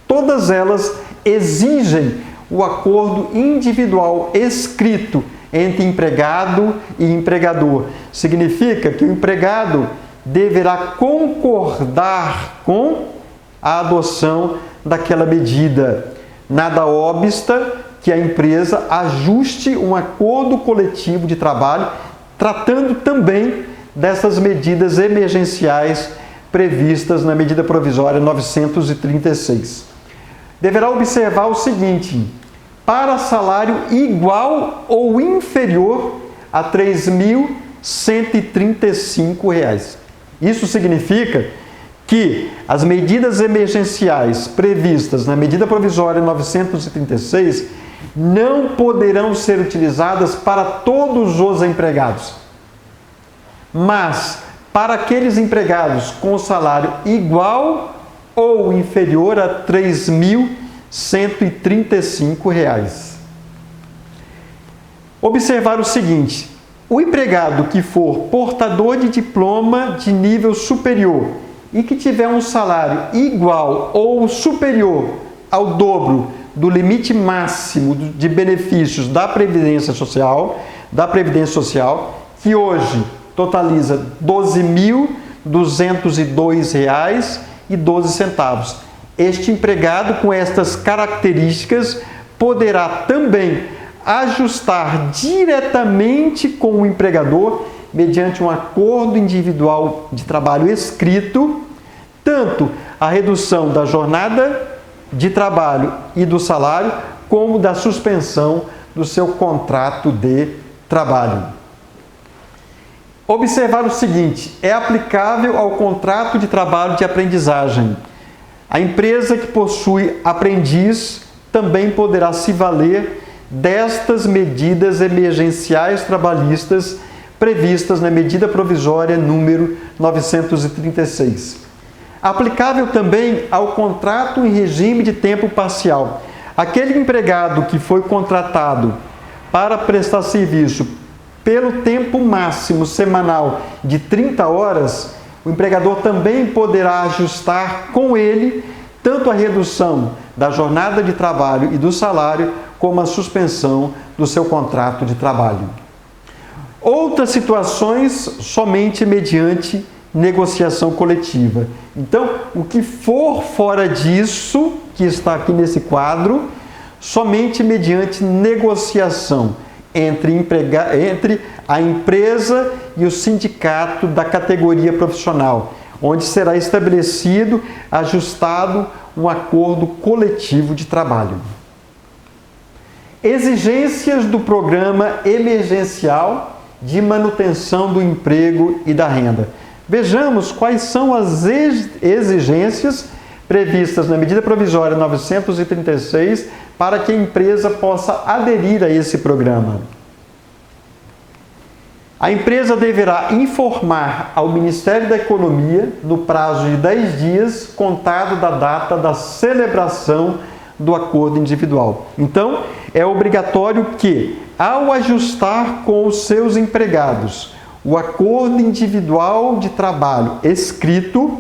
todas elas exigem o acordo individual escrito entre empregado e empregador. Significa que o empregado deverá concordar com a adoção daquela medida. Nada obsta que a empresa ajuste um acordo coletivo de trabalho, tratando também dessas medidas emergenciais previstas na medida provisória 936. Deverá observar o seguinte: para salário igual ou inferior a R$ 3.135. Isso significa que as medidas emergenciais previstas na medida provisória 936 não poderão ser utilizadas para todos os empregados, mas para aqueles empregados com salário igual ou inferior a R$ 3.135. Observar o seguinte: o empregado que for portador de diploma de nível superior e que tiver um salário igual ou superior ao dobro do limite máximo de benefícios da Previdência Social, que hoje totaliza R$ 12.202,12. Este empregado com estas características poderá também ajustar diretamente com o empregador, mediante um acordo individual de trabalho escrito, tanto a redução da jornada de trabalho e do salário, como da suspensão do seu contrato de trabalho. observar o seguinte: é aplicável ao contrato de trabalho de aprendizagem. A empresa que possui aprendiz também poderá se valer destas medidas emergenciais trabalhistas previstas na medida provisória número 936. Aplicável também ao contrato em regime de tempo parcial. Aquele empregado que foi contratado para prestar serviço pelo tempo máximo semanal de 30 horas, o empregador também poderá ajustar com ele tanto a redução da jornada de trabalho e do salário, como a suspensão do seu contrato de trabalho. Outras situações, somente mediante negociação coletiva. Então, o que for fora disso, que está aqui nesse quadro, somente mediante negociação entre a empresa e o sindicato da categoria profissional, onde será estabelecido, ajustado um acordo coletivo de trabalho. Exigências do programa emergencial de manutenção do emprego e da renda. Vejamos quais são as exigências previstas na medida provisória 936 para que a empresa possa aderir a esse programa. A empresa deverá informar ao Ministério da Economia no prazo de 10 dias, contado da data da celebração do acordo individual. Então, é obrigatório que, ao ajustar com os seus empregados o acordo individual de trabalho escrito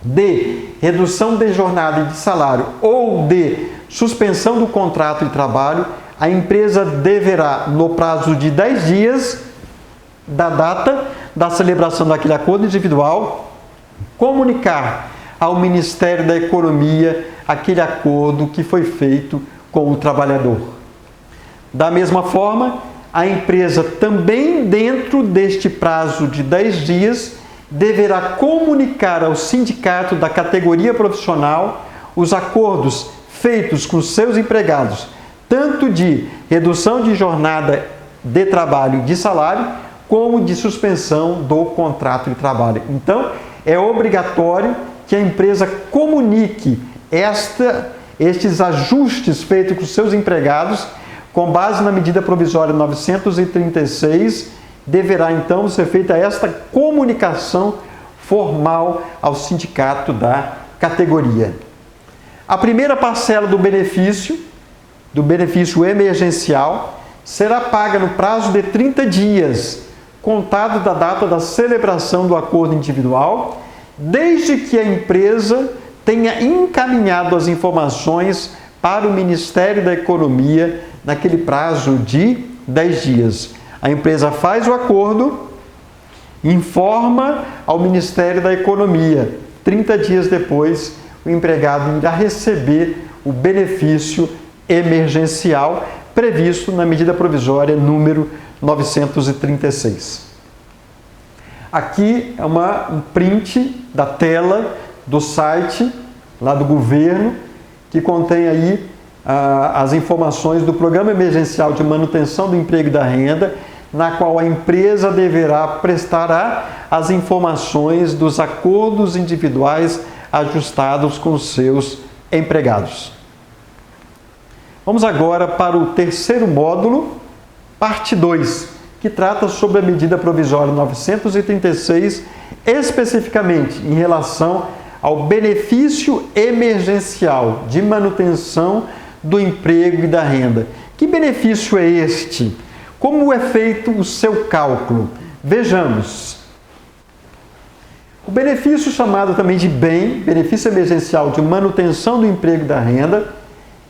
de redução de jornada e de salário ou de suspensão do contrato de trabalho, a empresa deverá, no prazo de 10 dias da data da celebração daquele acordo individual, comunicar ao Ministério da Economia aquele acordo que foi feito com o trabalhador. Da mesma forma, a empresa também, dentro deste prazo de 10 dias, deverá comunicar ao sindicato da categoria profissional os acordos feitos com seus empregados, tanto de redução de jornada de trabalho e de salário, como de suspensão do contrato de trabalho. Então, é obrigatório que a empresa comunique estes ajustes feitos com seus empregados, com base na medida provisória 936, deverá então ser feita esta comunicação formal ao sindicato da categoria. A primeira parcela do benefício emergencial, será paga no prazo de 30 dias, contado da data da celebração do acordo individual, desde que a empresa tenha encaminhado as informações para o Ministério da Economia naquele prazo de 10 dias. A empresa faz o acordo, informa ao Ministério da Economia. 30 dias depois, o empregado irá receber o benefício emergencial previsto na medida provisória número 936. Aqui é um print da tela do site lá do governo, que contém aí as informações do Programa Emergencial de Manutenção do Emprego e da Renda, na qual a empresa deverá prestar as informações dos acordos individuais ajustados com os seus empregados. Vamos agora para o terceiro módulo, parte 2, que trata sobre a medida provisória 936, especificamente em relação ao benefício emergencial de manutenção do emprego e da renda. Que benefício é este? Como é feito o seu cálculo? Vejamos. O benefício chamado também de BEM, benefício emergencial de manutenção do emprego e da renda,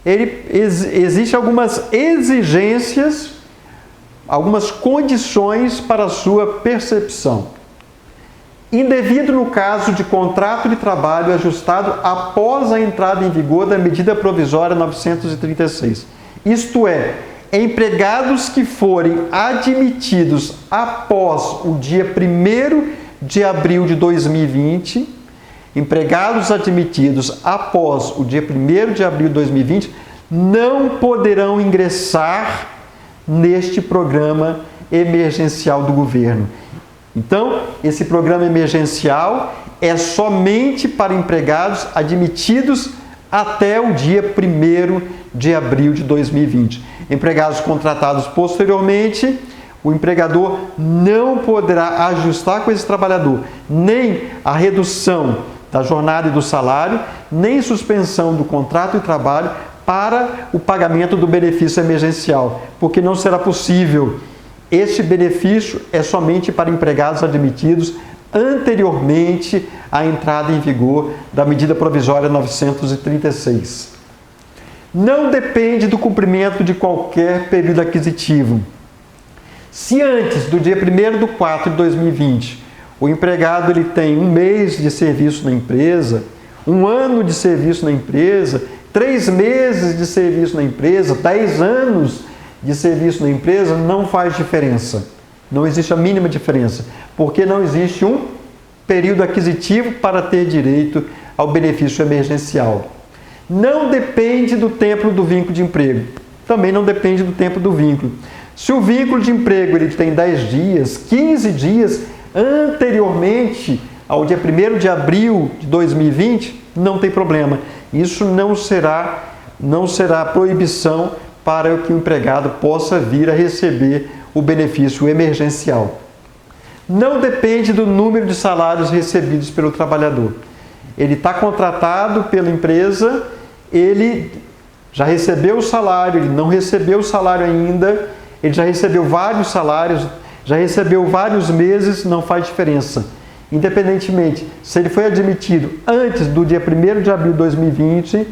existe algumas exigências, algumas condições para a sua percepção. Indevido no caso de contrato de trabalho ajustado após a entrada em vigor da medida provisória 936. Isto é, empregados que forem admitidos após o dia 1º de abril de 2020, empregados admitidos após o dia 1º de abril de 2020, não poderão ingressar neste programa emergencial do governo. Então, esse programa emergencial é somente para empregados admitidos até o dia 1º de abril de 2020. Empregados contratados posteriormente, o empregador não poderá ajustar com esse trabalhador nem a redução da jornada e do salário, nem suspensão do contrato de trabalho para o pagamento do benefício emergencial, porque não será possível. Este benefício é somente para empregados admitidos anteriormente à entrada em vigor da medida provisória 936. Não depende do cumprimento de qualquer período aquisitivo. Se antes do dia 1º/4/2020, o empregado ele tem 1 mês de serviço na empresa, 1 ano de serviço na empresa, 3 meses de serviço na empresa, 10 anos de serviço na empresa, não faz diferença. Não existe a mínima diferença, porque não existe um período aquisitivo para ter direito ao benefício emergencial. Não depende do tempo do vínculo de emprego. Também não depende do tempo do vínculo. Se o vínculo de emprego ele tem 10 dias, 15 dias anteriormente ao dia 1º de abril de 2020, não tem problema. Isso não será proibição para que o empregado possa vir a receber o benefício emergencial. Não depende do número de salários recebidos pelo trabalhador. Ele está contratado pela empresa, ele já recebeu o salário, ele não recebeu o salário ainda, ele já recebeu vários salários, já recebeu vários meses, não faz diferença. Independentemente, se ele foi admitido antes do dia 1º de abril de 2020,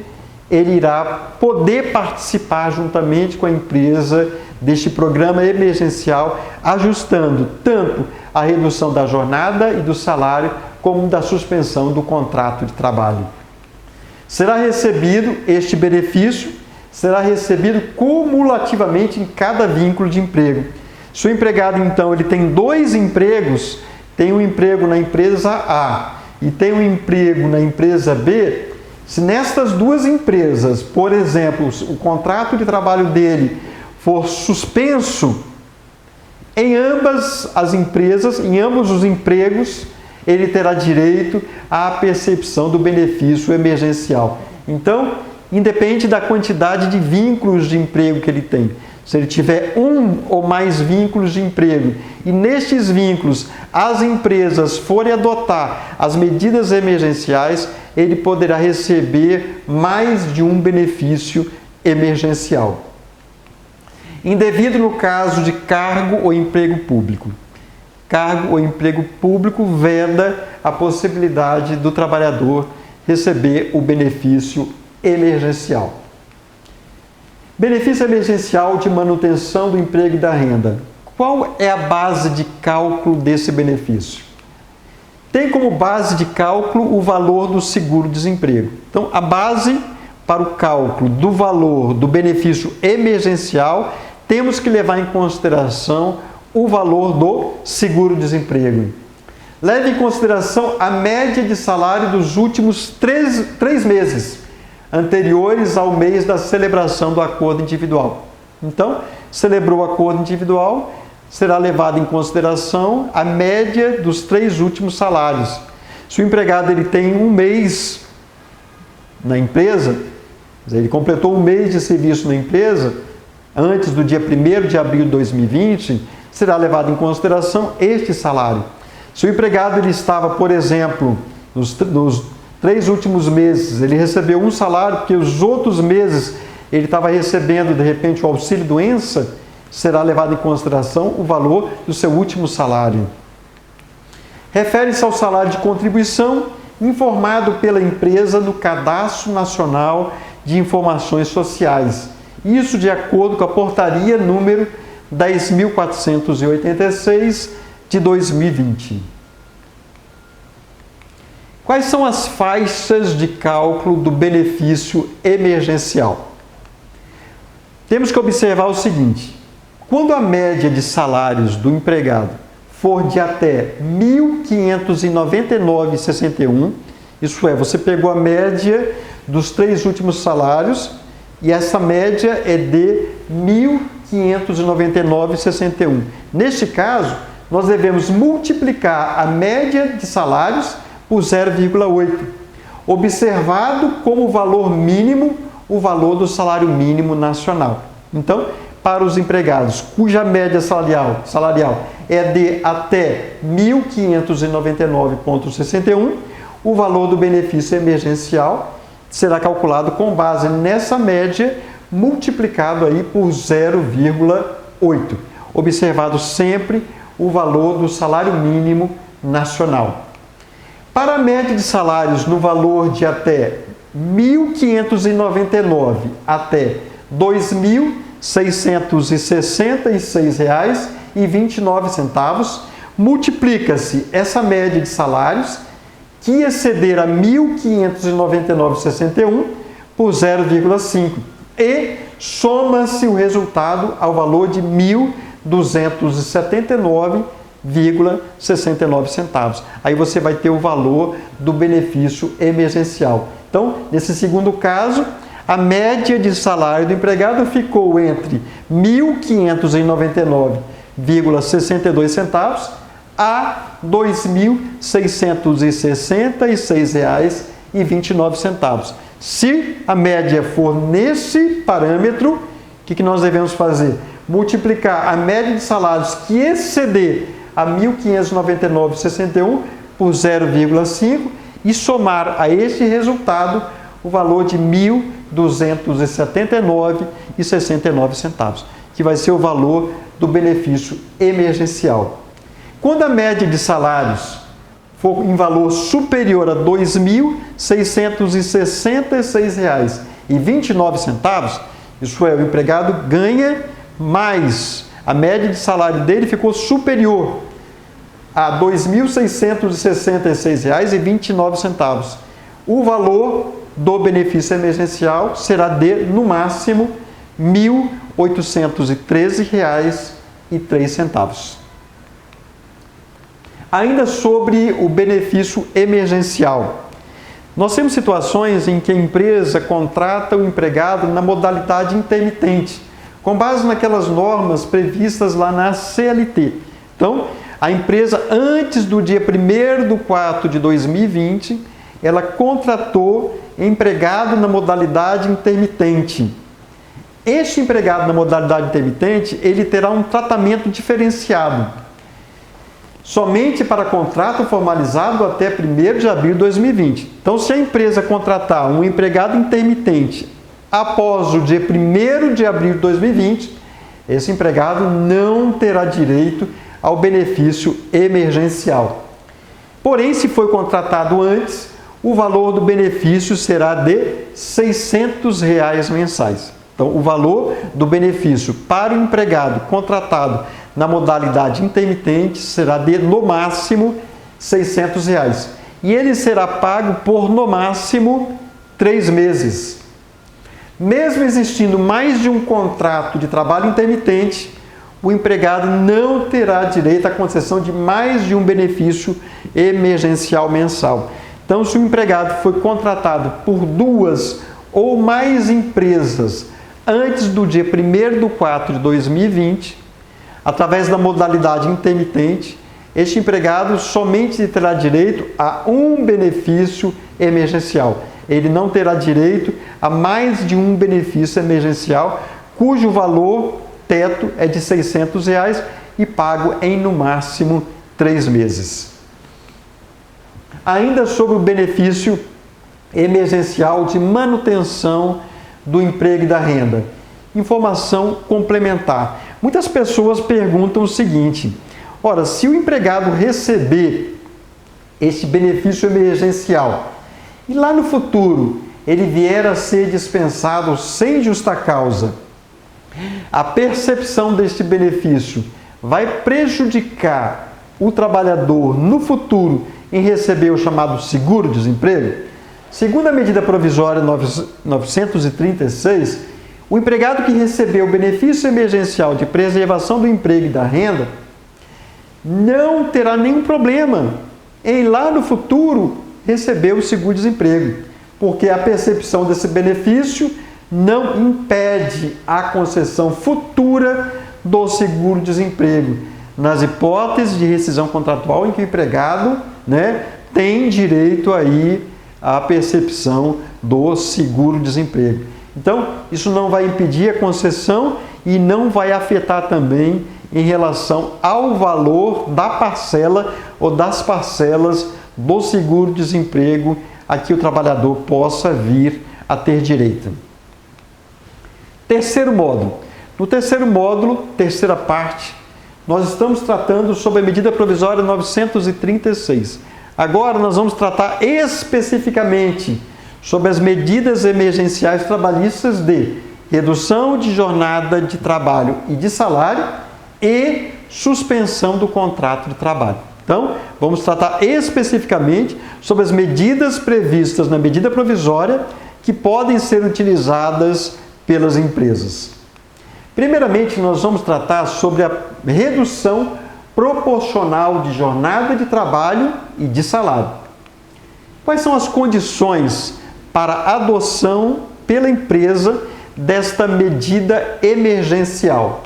ele irá poder participar juntamente com a empresa deste programa emergencial, ajustando tanto a redução da jornada e do salário, como da suspensão do contrato de trabalho. Será recebido este benefício, será recebido cumulativamente em cada vínculo de emprego. Se o empregado, então, ele tem 2 empregos, tem um emprego na empresa A e tem um emprego na empresa B, se nestas 2 empresas, por exemplo, o contrato de trabalho dele for suspenso, em ambas as empresas, em ambos os empregos, ele terá direito à percepção do benefício emergencial. Então, independe da quantidade de vínculos de emprego que ele tem. Se ele tiver 1 ou mais vínculos de emprego e nestes vínculos as empresas forem adotar as medidas emergenciais, ele poderá receber mais de um benefício emergencial. Indevido no caso de cargo ou emprego público. Cargo ou emprego público veda a possibilidade do trabalhador receber o benefício emergencial. Benefício emergencial de manutenção do emprego e da renda. Qual é a base de cálculo desse benefício? Tem como base de cálculo o valor do seguro-desemprego. Então, a base para o cálculo do valor do benefício emergencial, temos que levar em consideração o valor do seguro-desemprego. Leve em consideração a média de salário dos últimos 3 meses anteriores ao mês da celebração do acordo individual. Então, celebrou o acordo individual, será levado em consideração a média dos 3 últimos salários. Se o empregado ele tem 1 mês na empresa, ele completou 1 mês de serviço na empresa, antes do dia 1º de abril de 2020, será levado em consideração este salário. Se o empregado ele estava, por exemplo, nos 3 últimos meses, ele recebeu um salário, porque os outros meses ele estava recebendo, de repente, o auxílio-doença, será levado em consideração o valor do seu último salário. Refere-se ao salário de contribuição informado pela empresa no Cadastro Nacional de Informações Sociais. Isso de acordo com a portaria número 10.486 de 2020. Quais são as faixas de cálculo do benefício emergencial? Temos que observar o seguinte: quando a média de salários do empregado for de até R$ 1.599,61, isso é, você pegou a média dos 3 últimos salários e essa média é de R$ 1.599,61. Neste caso, nós devemos multiplicar a média de salários por 0,8, observado como valor mínimo o valor do salário mínimo nacional. Então, para os empregados cuja média salarial é de até R$ 1.599,61, o valor do benefício emergencial será calculado com base nessa média, multiplicado aí por 0,8, observado sempre o valor do salário mínimo nacional. Para a média de salários no valor de até R$ 1.599 até R$ 2.666,29, multiplica-se essa média de salários que exceder a R$ 1.599,61 por 0,5 e soma-se o resultado ao valor de R$ 1.279,69. Aí você vai ter o valor do benefício emergencial. Então, nesse segundo caso, a média de salário do empregado ficou entre R$ 1.599,62 a R$ 2.666,29. Se a média for nesse parâmetro, o que nós devemos fazer? Multiplicar a média de salários que exceder a R$ 1.599,61 por 0,5 e somar a este resultado o valor de R$ 1.279,69, que vai ser o valor do benefício emergencial. Quando a média de salários for em valor superior a R$ 2.666,29, isso é, o empregado ganha mais, a média de salário dele ficou superior a R$ 2.666,29. O valor do benefício emergencial será de, no máximo, R$ 1.813,03. Ainda sobre o benefício emergencial. Nós temos situações em que a empresa contrata o empregado na modalidade intermitente, com base naquelas normas previstas lá na CLT. Então, a empresa, antes do dia 1º de 4 de 2020, ela contratou empregado na modalidade intermitente. Este empregado na modalidade intermitente, ele terá um tratamento diferenciado, somente para contrato formalizado até 1º de abril de 2020. Então, se a empresa contratar um empregado intermitente após o dia 1º de abril de 2020, esse empregado não terá direito ao benefício emergencial. Porém, se foi contratado antes, o valor do benefício será de R$ 600 mensais. Então, o valor do benefício para o empregado contratado na modalidade intermitente será de, no máximo, R$ 600. E ele será pago por, no máximo, 3 meses. Mesmo existindo mais de um contrato de trabalho intermitente, o empregado não terá direito à concessão de mais de um benefício emergencial mensal. Então, se o empregado foi contratado por 2 ou mais empresas antes do dia 1º de 4 de 2020, através da modalidade intermitente, este empregado somente terá direito a um benefício emergencial. Ele não terá direito a mais de um benefício emergencial, cujo valor teto é de R$ 600 e pago em, no máximo, 3 meses. Ainda sobre o benefício emergencial de manutenção do emprego e da renda. Informação complementar. Muitas pessoas perguntam o seguinte: ora, se o empregado receber este benefício emergencial e lá no futuro ele vier a ser dispensado sem justa causa, a percepção deste benefício vai prejudicar o trabalhador no futuro em receber o chamado seguro-desemprego? Segundo a medida provisória 936, o empregado que recebeu o benefício emergencial de preservação do emprego e da renda não terá nenhum problema em lá no futuro receber o seguro-desemprego, porque a percepção desse benefício não impede a concessão futura do seguro-desemprego. nas hipóteses de rescisão contratual em que o empregado, né, tem direito aí à percepção do seguro-desemprego. Então, isso não vai impedir a concessão e não vai afetar também em relação ao valor da parcela ou das parcelas do seguro-desemprego a que o trabalhador possa vir a ter direito. Terceiro módulo. No terceiro módulo, terceira parte, nós estamos tratando sobre a medida provisória 936. Agora nós vamos tratar especificamente sobre as medidas emergenciais trabalhistas de redução de jornada de trabalho e de salário e suspensão do contrato de trabalho. Então, vamos tratar especificamente sobre as medidas previstas na medida provisória que podem ser utilizadas pelas empresas. Primeiramente, nós vamos tratar sobre a redução proporcional de jornada de trabalho e de salário. Quais são as condições para a adoção pela empresa desta medida emergencial?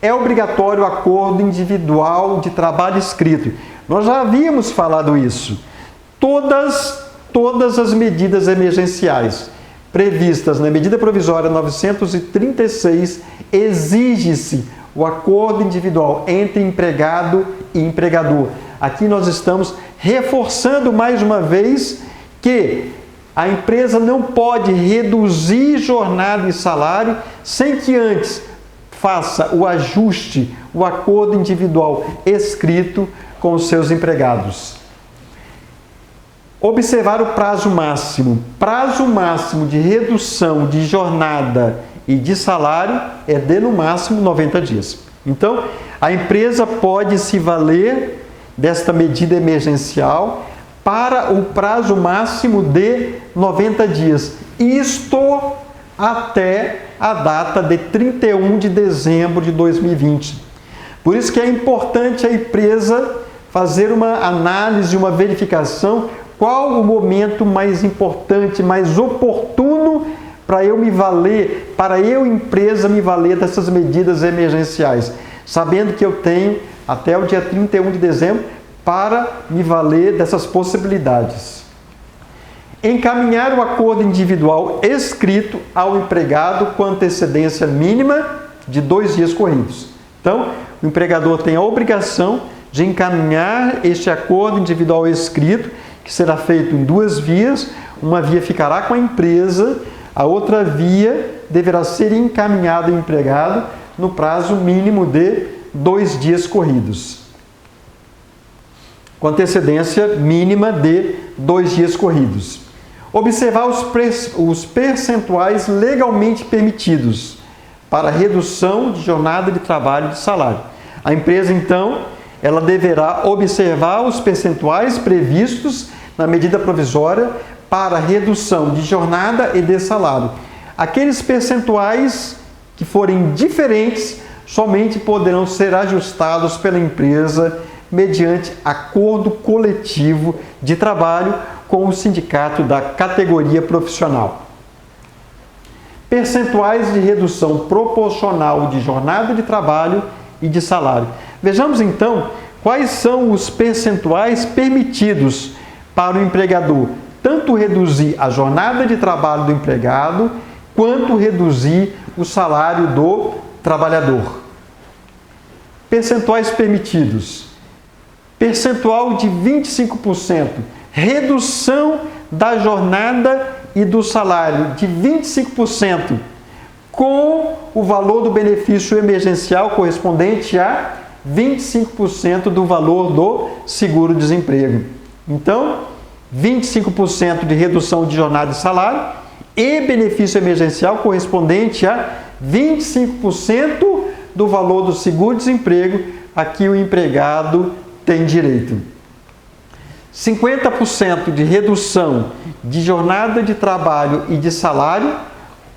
É obrigatório o acordo individual de trabalho escrito. Nós já havíamos falado isso. Todas as medidas emergenciais previstas na medida provisória 936 exige-se o acordo individual entre empregado e empregador. Aqui nós estamos reforçando mais uma vez que a empresa não pode reduzir jornada e salário sem que antes faça o ajuste, o acordo individual escrito com os seus empregados. Observar o prazo máximo. Prazo máximo de redução de jornada e de salário é de no máximo 90 dias. Então, a empresa pode se valer desta medida emergencial para o prazo máximo de 90 dias. Isto até a data de 31 de dezembro de 2020. Por isso que é importante a empresa fazer uma análise, uma verificação, qual o momento mais importante, mais oportuno para eu me valer, para eu, empresa, me valer dessas medidas emergenciais, sabendo que eu tenho até o dia 31 de dezembro para me valer dessas possibilidades. Encaminhar o acordo individual escrito ao empregado com antecedência mínima de 2 dias corridos. Então, o empregador tem a obrigação de encaminhar este acordo individual escrito, que será feito em 2 vias. Uma via ficará com a empresa, a outra via deverá ser encaminhada ao empregado no prazo mínimo de 2 dias corridos. Com antecedência mínima de 2 dias corridos. Observar os percentuais legalmente permitidos para redução de jornada de trabalho e de salário. A empresa, então, ela deverá observar os percentuais previstos na medida provisória para redução de jornada e de salário. Aqueles percentuais que forem diferentes somente poderão ser ajustados pela empresa mediante acordo coletivo de trabalho com o sindicato da categoria profissional. Percentuais de redução proporcional de jornada de trabalho e de salário. Vejamos então quais são os percentuais permitidos para o empregador, tanto reduzir a jornada de trabalho do empregado, quanto reduzir o salário do trabalhador. Percentuais permitidos. Percentual de 25%. Redução da jornada e do salário de 25%, com o valor do benefício emergencial correspondente a 25% do valor do seguro-desemprego. Então, 25% de redução de jornada e salário e benefício emergencial correspondente a 25% do valor do seguro-desemprego a que o empregado tem direito. 50% de redução de jornada de trabalho e de salário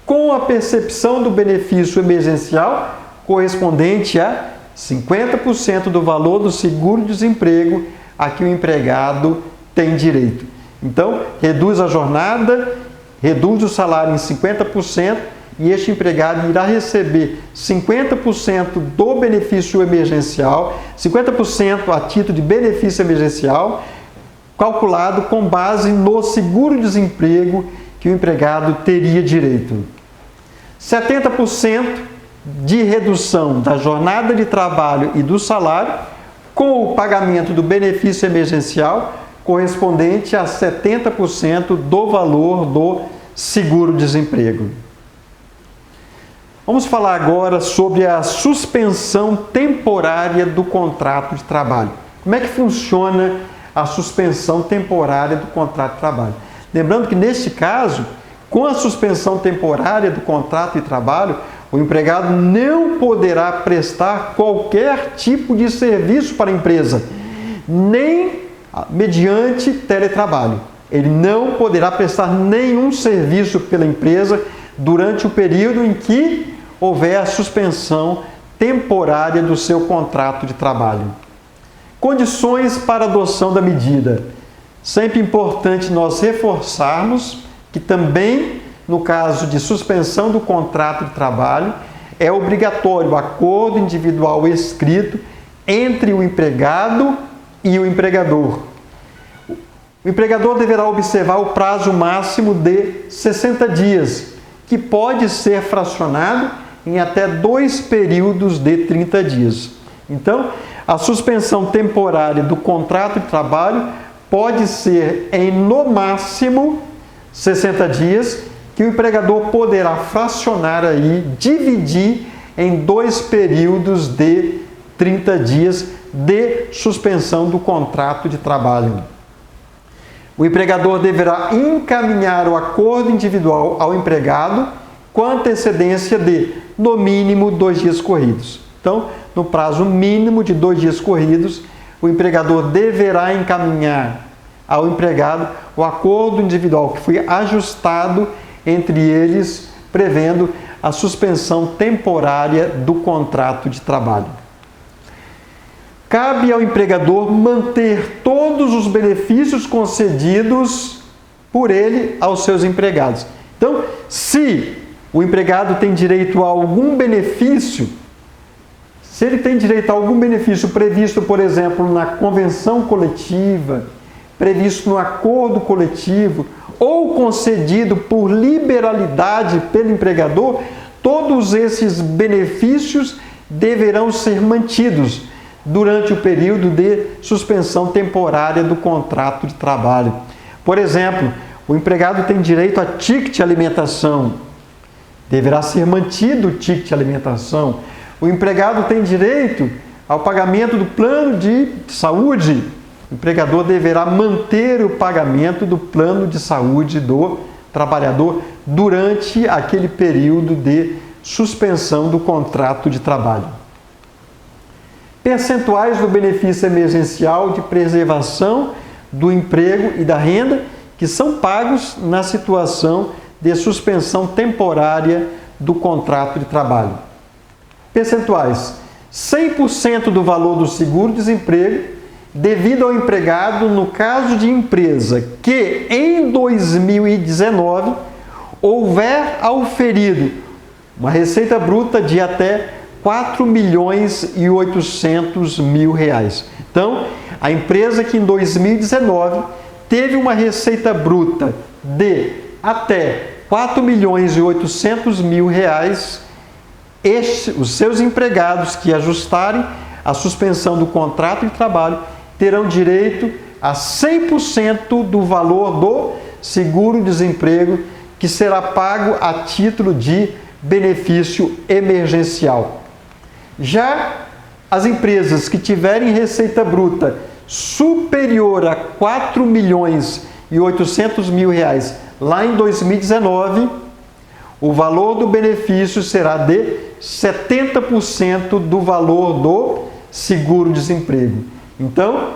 com a percepção do benefício emergencial correspondente a 50% do valor do seguro-desemprego a que o empregado tem direito. Então, reduz a jornada, reduz o salário em 50% e este empregado irá receber 50% do benefício emergencial, 50% a título de benefício emergencial, calculado com base no seguro-desemprego que o empregado teria direito. 70% de redução da jornada de trabalho e do salário, com o pagamento do benefício emergencial correspondente a 70% do valor do seguro-desemprego. Vamos falar agora sobre a suspensão temporária do contrato de trabalho. Como é que funciona a suspensão temporária do contrato de trabalho? Lembrando que, neste caso, com a suspensão temporária do contrato de trabalho, o empregado não poderá prestar qualquer tipo de serviço para a empresa, nem mediante teletrabalho. Ele não poderá prestar nenhum serviço pela empresa durante o período em que houver a suspensão temporária do seu contrato de trabalho. Condições para adoção da medida. Sempre importante nós reforçarmos que também, no caso de suspensão do contrato de trabalho, é obrigatório o acordo individual escrito entre o empregado e o empregador. O empregador deverá observar o prazo máximo de 60 dias, que pode ser fracionado em até 2 períodos de 30 dias. Então, a suspensão temporária do contrato de trabalho pode ser em, no máximo, 60 dias, que o empregador poderá fracionar aí, dividir em 2 períodos de 30 dias de suspensão do contrato de trabalho. O empregador deverá encaminhar o acordo individual ao empregado com antecedência de, no mínimo, 2 dias corridos. Então, no prazo mínimo de 2 dias corridos, o empregador deverá encaminhar ao empregado o acordo individual que foi ajustado entre eles, prevendo a suspensão temporária do contrato de trabalho. Cabe ao empregador manter todos os benefícios concedidos por ele aos seus empregados. Então, se o empregado tem direito a algum benefício, se ele tem direito a algum benefício previsto, por exemplo, na convenção coletiva, previsto no acordo coletivo, ou concedido por liberalidade pelo empregador, todos esses benefícios deverão ser mantidos durante o período de suspensão temporária do contrato de trabalho. Por exemplo, o empregado tem direito a ticket alimentação, deverá ser mantido o ticket alimentação. O empregado tem direito ao pagamento do plano de saúde, o empregador deverá manter o pagamento do plano de saúde do trabalhador durante aquele período de suspensão do contrato de trabalho. Percentuais do benefício emergencial de preservação do emprego e da renda que são pagos na situação de suspensão temporária do contrato de trabalho. Percentuais: 100% do valor do seguro-desemprego devido ao empregado no caso de empresa que em 2019 houver auferido uma receita bruta de até R$4.800.000. Então, a empresa que em 2019 teve uma receita bruta de até R$4.800.000, os seus empregados que ajustarem a suspensão do contrato de trabalho terão direito a 100% do valor do seguro-desemprego que será pago a título de benefício emergencial. Já as empresas que tiverem receita bruta superior a R$4.800.000 lá em 2019, o valor do benefício será de 70% do valor do seguro-desemprego. Então,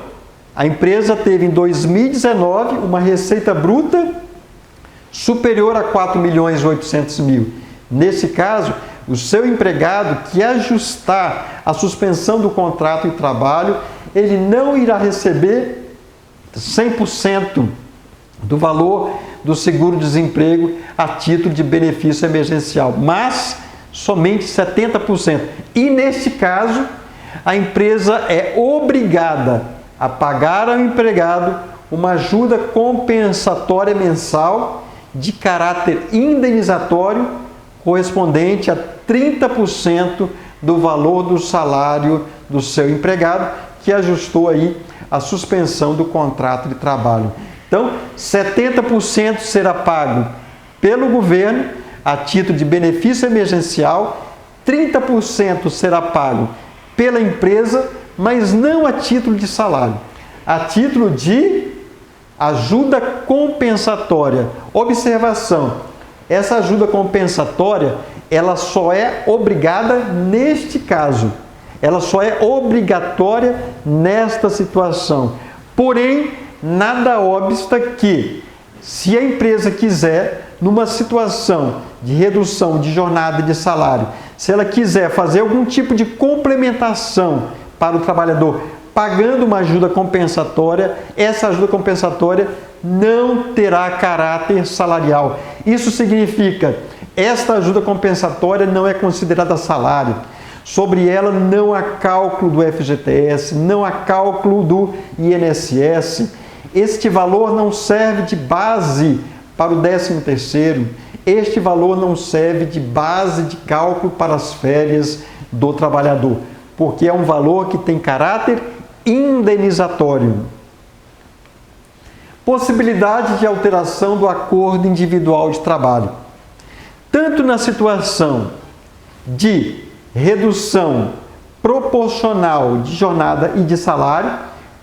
a empresa teve em 2019 uma receita bruta superior a R$4.800.000. Nesse caso, o seu empregado que ajustar a suspensão do contrato de trabalho, ele não irá receber 100% do valor do seguro-desemprego a título de benefício emergencial, mas somente 70%. E neste caso, a empresa é obrigada a pagar ao empregado uma ajuda compensatória mensal de caráter indenizatório correspondente a 30% do valor do salário do seu empregado, que ajustou aí a suspensão do contrato de trabalho. Então, 70% será pago pelo governo a título de benefício emergencial, 30% será pago pela empresa, mas não a título de salário, a título de ajuda compensatória. Observação: essa ajuda compensatória, ela só é obrigada neste caso. Ela só é obrigatória nesta situação. Porém, nada obsta que, se a empresa quiser, numa situação de redução de jornada e de salário, se ela quiser fazer algum tipo de complementação para o trabalhador, pagando uma ajuda compensatória, essa ajuda compensatória não terá caráter salarial. Isso significa, esta ajuda compensatória não é considerada salário. Sobre ela não há cálculo do FGTS, não há cálculo do INSS. Este valor não serve de base para o 13º. Este valor não serve de base de cálculo para as férias do trabalhador, porque é um valor que tem caráter indenizatório. Possibilidade de alteração do acordo individual de trabalho. Tanto na situação de redução proporcional de jornada e de salário,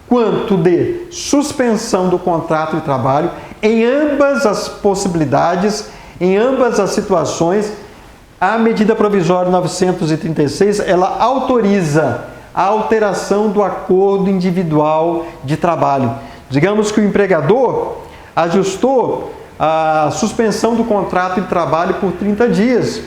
quanto de suspensão do contrato de trabalho, em ambas as possibilidades, em ambas as situações, a medida provisória 936, ela autoriza a alteração do acordo individual de trabalho. Digamos que o empregador ajustou a suspensão do contrato de trabalho por 30 dias.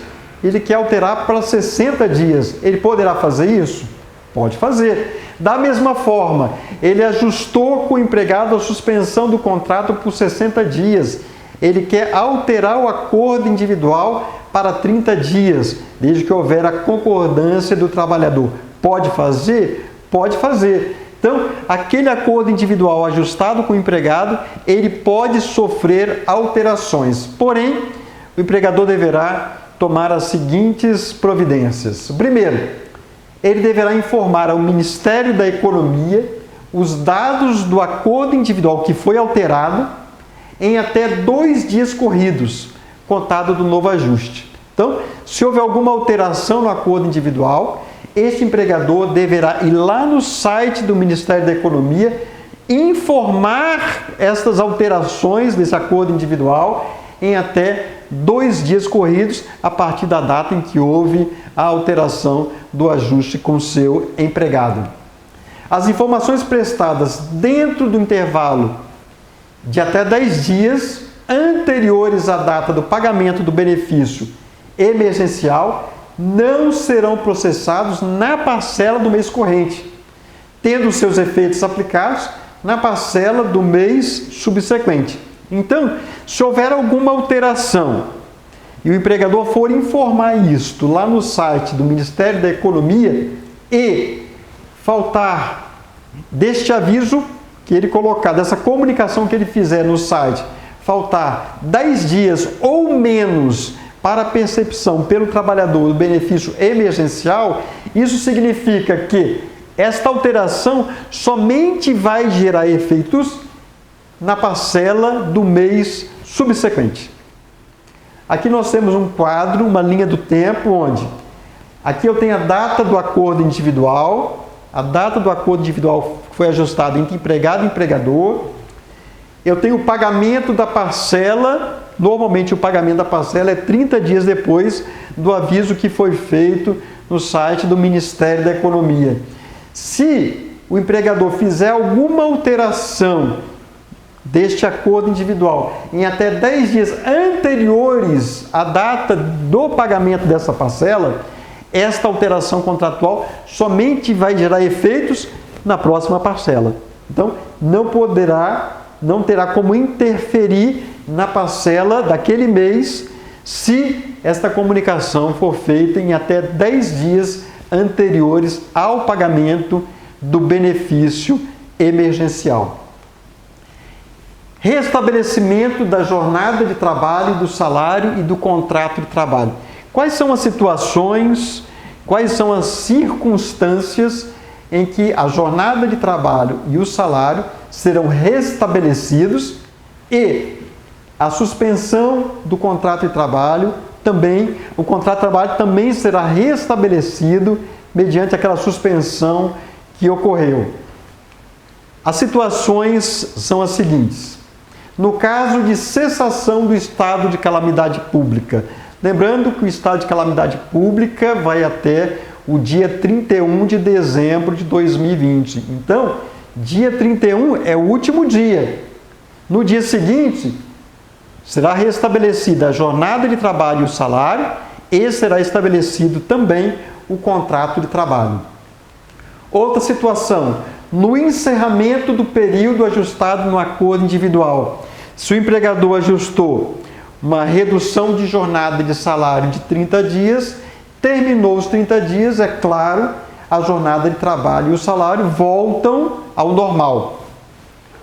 Ele quer alterar para 60 dias. Ele poderá fazer isso? Pode fazer. Da mesma forma, ele ajustou com o empregado a suspensão do contrato por 60 dias. Ele quer alterar o acordo individual para 30 dias, desde que houver a concordância do trabalhador. Pode fazer? Pode fazer. Então, aquele acordo individual ajustado com o empregado, ele pode sofrer alterações. Porém, o empregador deverá tomar as seguintes providências. Primeiro, ele deverá informar ao Ministério da Economia os dados do acordo individual que foi alterado em até 2 dias corridos, contado do novo ajuste. Então, se houver alguma alteração no acordo individual, este empregador deverá ir lá no site do Ministério da Economia, informar estas alterações desse acordo individual em até 2 dias corridos, a partir da data em que houve a alteração do ajuste com o seu empregado. As informações prestadas dentro do intervalo de até 10 dias anteriores à data do pagamento do benefício emergencial não serão processados na parcela do mês corrente, tendo seus efeitos aplicados na parcela do mês subsequente. Então, se houver alguma alteração e o empregador for informar isto lá no site do Ministério da Economia e faltar deste aviso que ele colocar, dessa comunicação que ele fizer no site, faltar 10 dias ou menos para a percepção pelo trabalhador do benefício emergencial, isso significa que esta alteração somente vai gerar efeitos na parcela do mês subsequente. Aqui nós temos um quadro, uma linha do tempo, onde aqui eu tenho a data do acordo individual, a data do acordo individual foi ajustada entre empregado e empregador. Eu tenho o pagamento da parcela, normalmente o pagamento da parcela é 30 dias depois do aviso que foi feito no site do Ministério da Economia. Se o empregador fizer alguma alteração deste acordo individual em até 10 dias anteriores à data do pagamento dessa parcela, esta alteração contratual somente vai gerar efeitos na próxima parcela. Então, não terá como interferir na parcela daquele mês, se esta comunicação for feita em até 10 dias anteriores ao pagamento do benefício emergencial. Restabelecimento da jornada de trabalho, do salário e do contrato de trabalho. Quais são as situações, quais são as circunstâncias em que a jornada de trabalho e o salário serão restabelecidos e a suspensão do contrato de trabalho também, o contrato de trabalho também será restabelecido mediante aquela suspensão que ocorreu. As situações são as seguintes. No caso de cessação do estado de calamidade pública, lembrando que o estado de calamidade pública vai até o dia 31 de dezembro de 2020. Então, dia 31 é o último dia. No dia seguinte, será restabelecida a jornada de trabalho e o salário e será estabelecido também o contrato de trabalho. Outra situação, no encerramento do período ajustado no acordo individual. Se o empregador ajustou uma redução de jornada de salário de 30 dias, terminou os 30 dias, é claro, a jornada de trabalho e o salário voltam ao normal.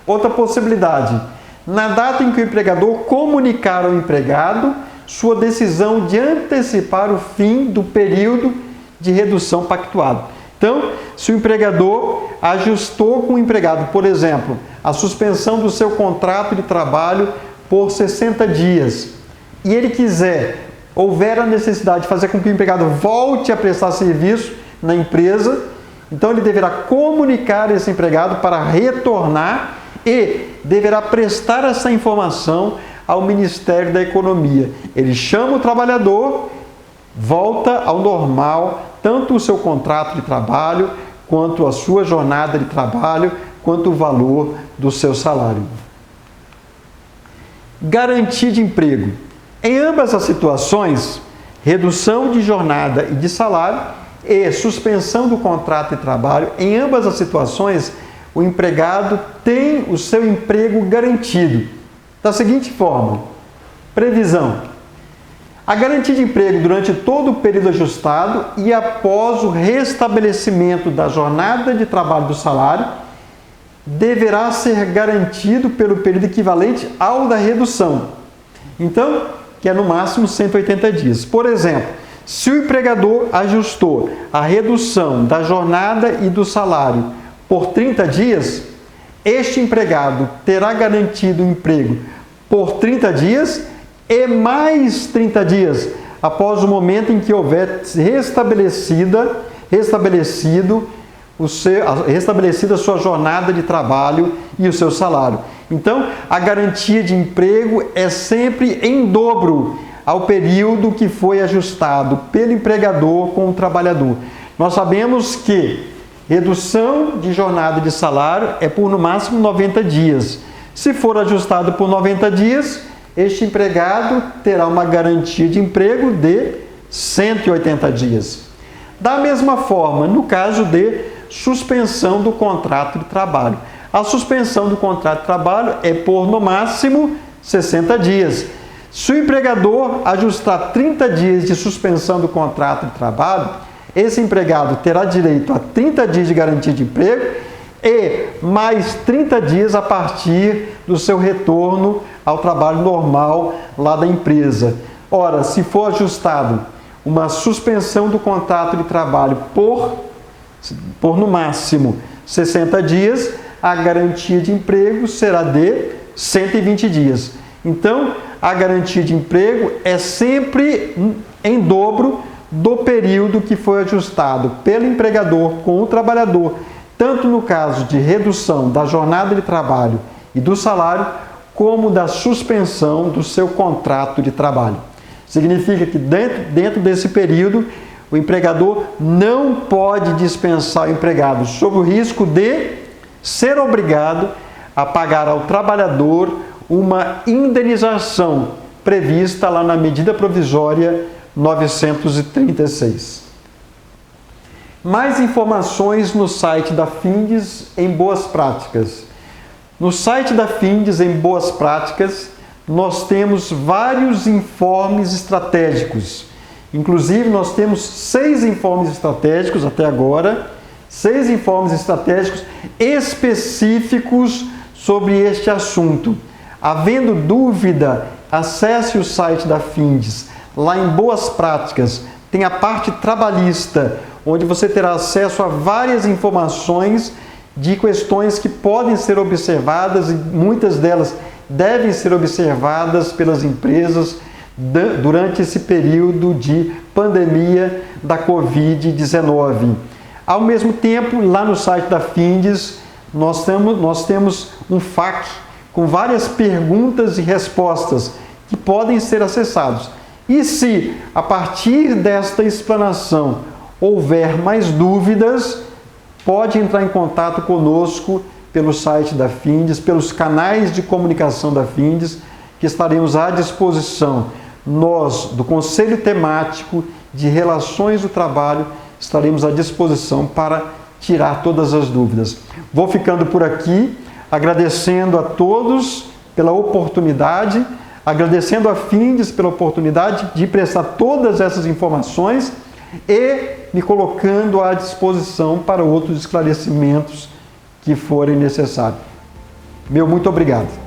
Outra possibilidade, na data em que o empregador comunicar ao empregado sua decisão de antecipar o fim do período de redução pactuado. Então, se o empregador ajustou com o empregado, por exemplo, a suspensão do seu contrato de trabalho por 60 dias, e ele quiser, houver a necessidade de fazer com que o empregado volte a prestar serviço na empresa, então ele deverá comunicar esse empregado para retornar e deverá prestar essa informação ao Ministério da Economia. Ele chama o trabalhador, volta ao normal, tanto o seu contrato de trabalho, quanto a sua jornada de trabalho, quanto o valor do seu salário. Garantia de emprego. Em ambas as situações, redução de jornada e de salário e suspensão do contrato de trabalho, em ambas as situações, o empregado tem o seu emprego garantido. Da seguinte forma, previsão. A garantia de emprego durante todo o período ajustado e após o restabelecimento da jornada de trabalho do salário deverá ser garantido pelo período equivalente ao da redução. Então, que é no máximo 180 dias. Por exemplo, se o empregador ajustou a redução da jornada e do salário por 30 dias, este empregado terá garantido o emprego por 30 dias e mais 30 dias após o momento em que houver restabelecida a sua jornada de trabalho e o seu salário. Então, a garantia de emprego é sempre em dobro ao período que foi ajustado pelo empregador com o trabalhador. Nós sabemos que redução de jornada de salário é por no máximo 90 dias. Se for ajustado por 90 dias, este empregado terá uma garantia de emprego de 180 dias. Da mesma forma, no caso de suspensão do contrato de trabalho. A suspensão do contrato de trabalho é por, no máximo, 60 dias. Se o empregador ajustar 30 dias de suspensão do contrato de trabalho, esse empregado terá direito a 30 dias de garantia de emprego e mais 30 dias a partir do seu retorno ao trabalho normal lá da empresa. Ora, se for ajustado uma suspensão do contrato de trabalho por no máximo 60 dias, a garantia de emprego será de 120 dias. Então, a garantia de emprego é sempre em dobro do período que foi ajustado pelo empregador com o trabalhador, tanto no caso de redução da jornada de trabalho e do salário, como da suspensão do seu contrato de trabalho. Significa que dentro desse período, o empregador não pode dispensar o empregado, sob o risco de ser obrigado a pagar ao trabalhador uma indenização prevista lá na medida provisória 936. Mais informações no site da Findes em Boas Práticas. No site da Findes em Boas Práticas, nós temos vários informes estratégicos. Inclusive, nós temos 6 informes estratégicos até agora, 6 informes estratégicos específicos sobre este assunto. Havendo dúvida, acesse o site da Findes. Lá em Boas Práticas tem a parte trabalhista, onde você terá acesso a várias informações de questões que podem ser observadas, e muitas delas devem ser observadas pelas empresas durante esse período de pandemia da Covid-19. Ao mesmo tempo, lá no site da Findes, nós temos um FAQ com várias perguntas e respostas que podem ser acessados. E se, a partir desta explanação, houver mais dúvidas, pode entrar em contato conosco pelo site da Findes, pelos canais de comunicação da Findes, que estaremos à disposição. Nós, do Conselho Temático de Relações do Trabalho, estaremos à disposição para tirar todas as dúvidas. Vou ficando por aqui, agradecendo a todos pela oportunidade, agradecendo a Findes pela oportunidade de prestar todas essas informações e me colocando à disposição para outros esclarecimentos que forem necessários. Meu muito obrigado.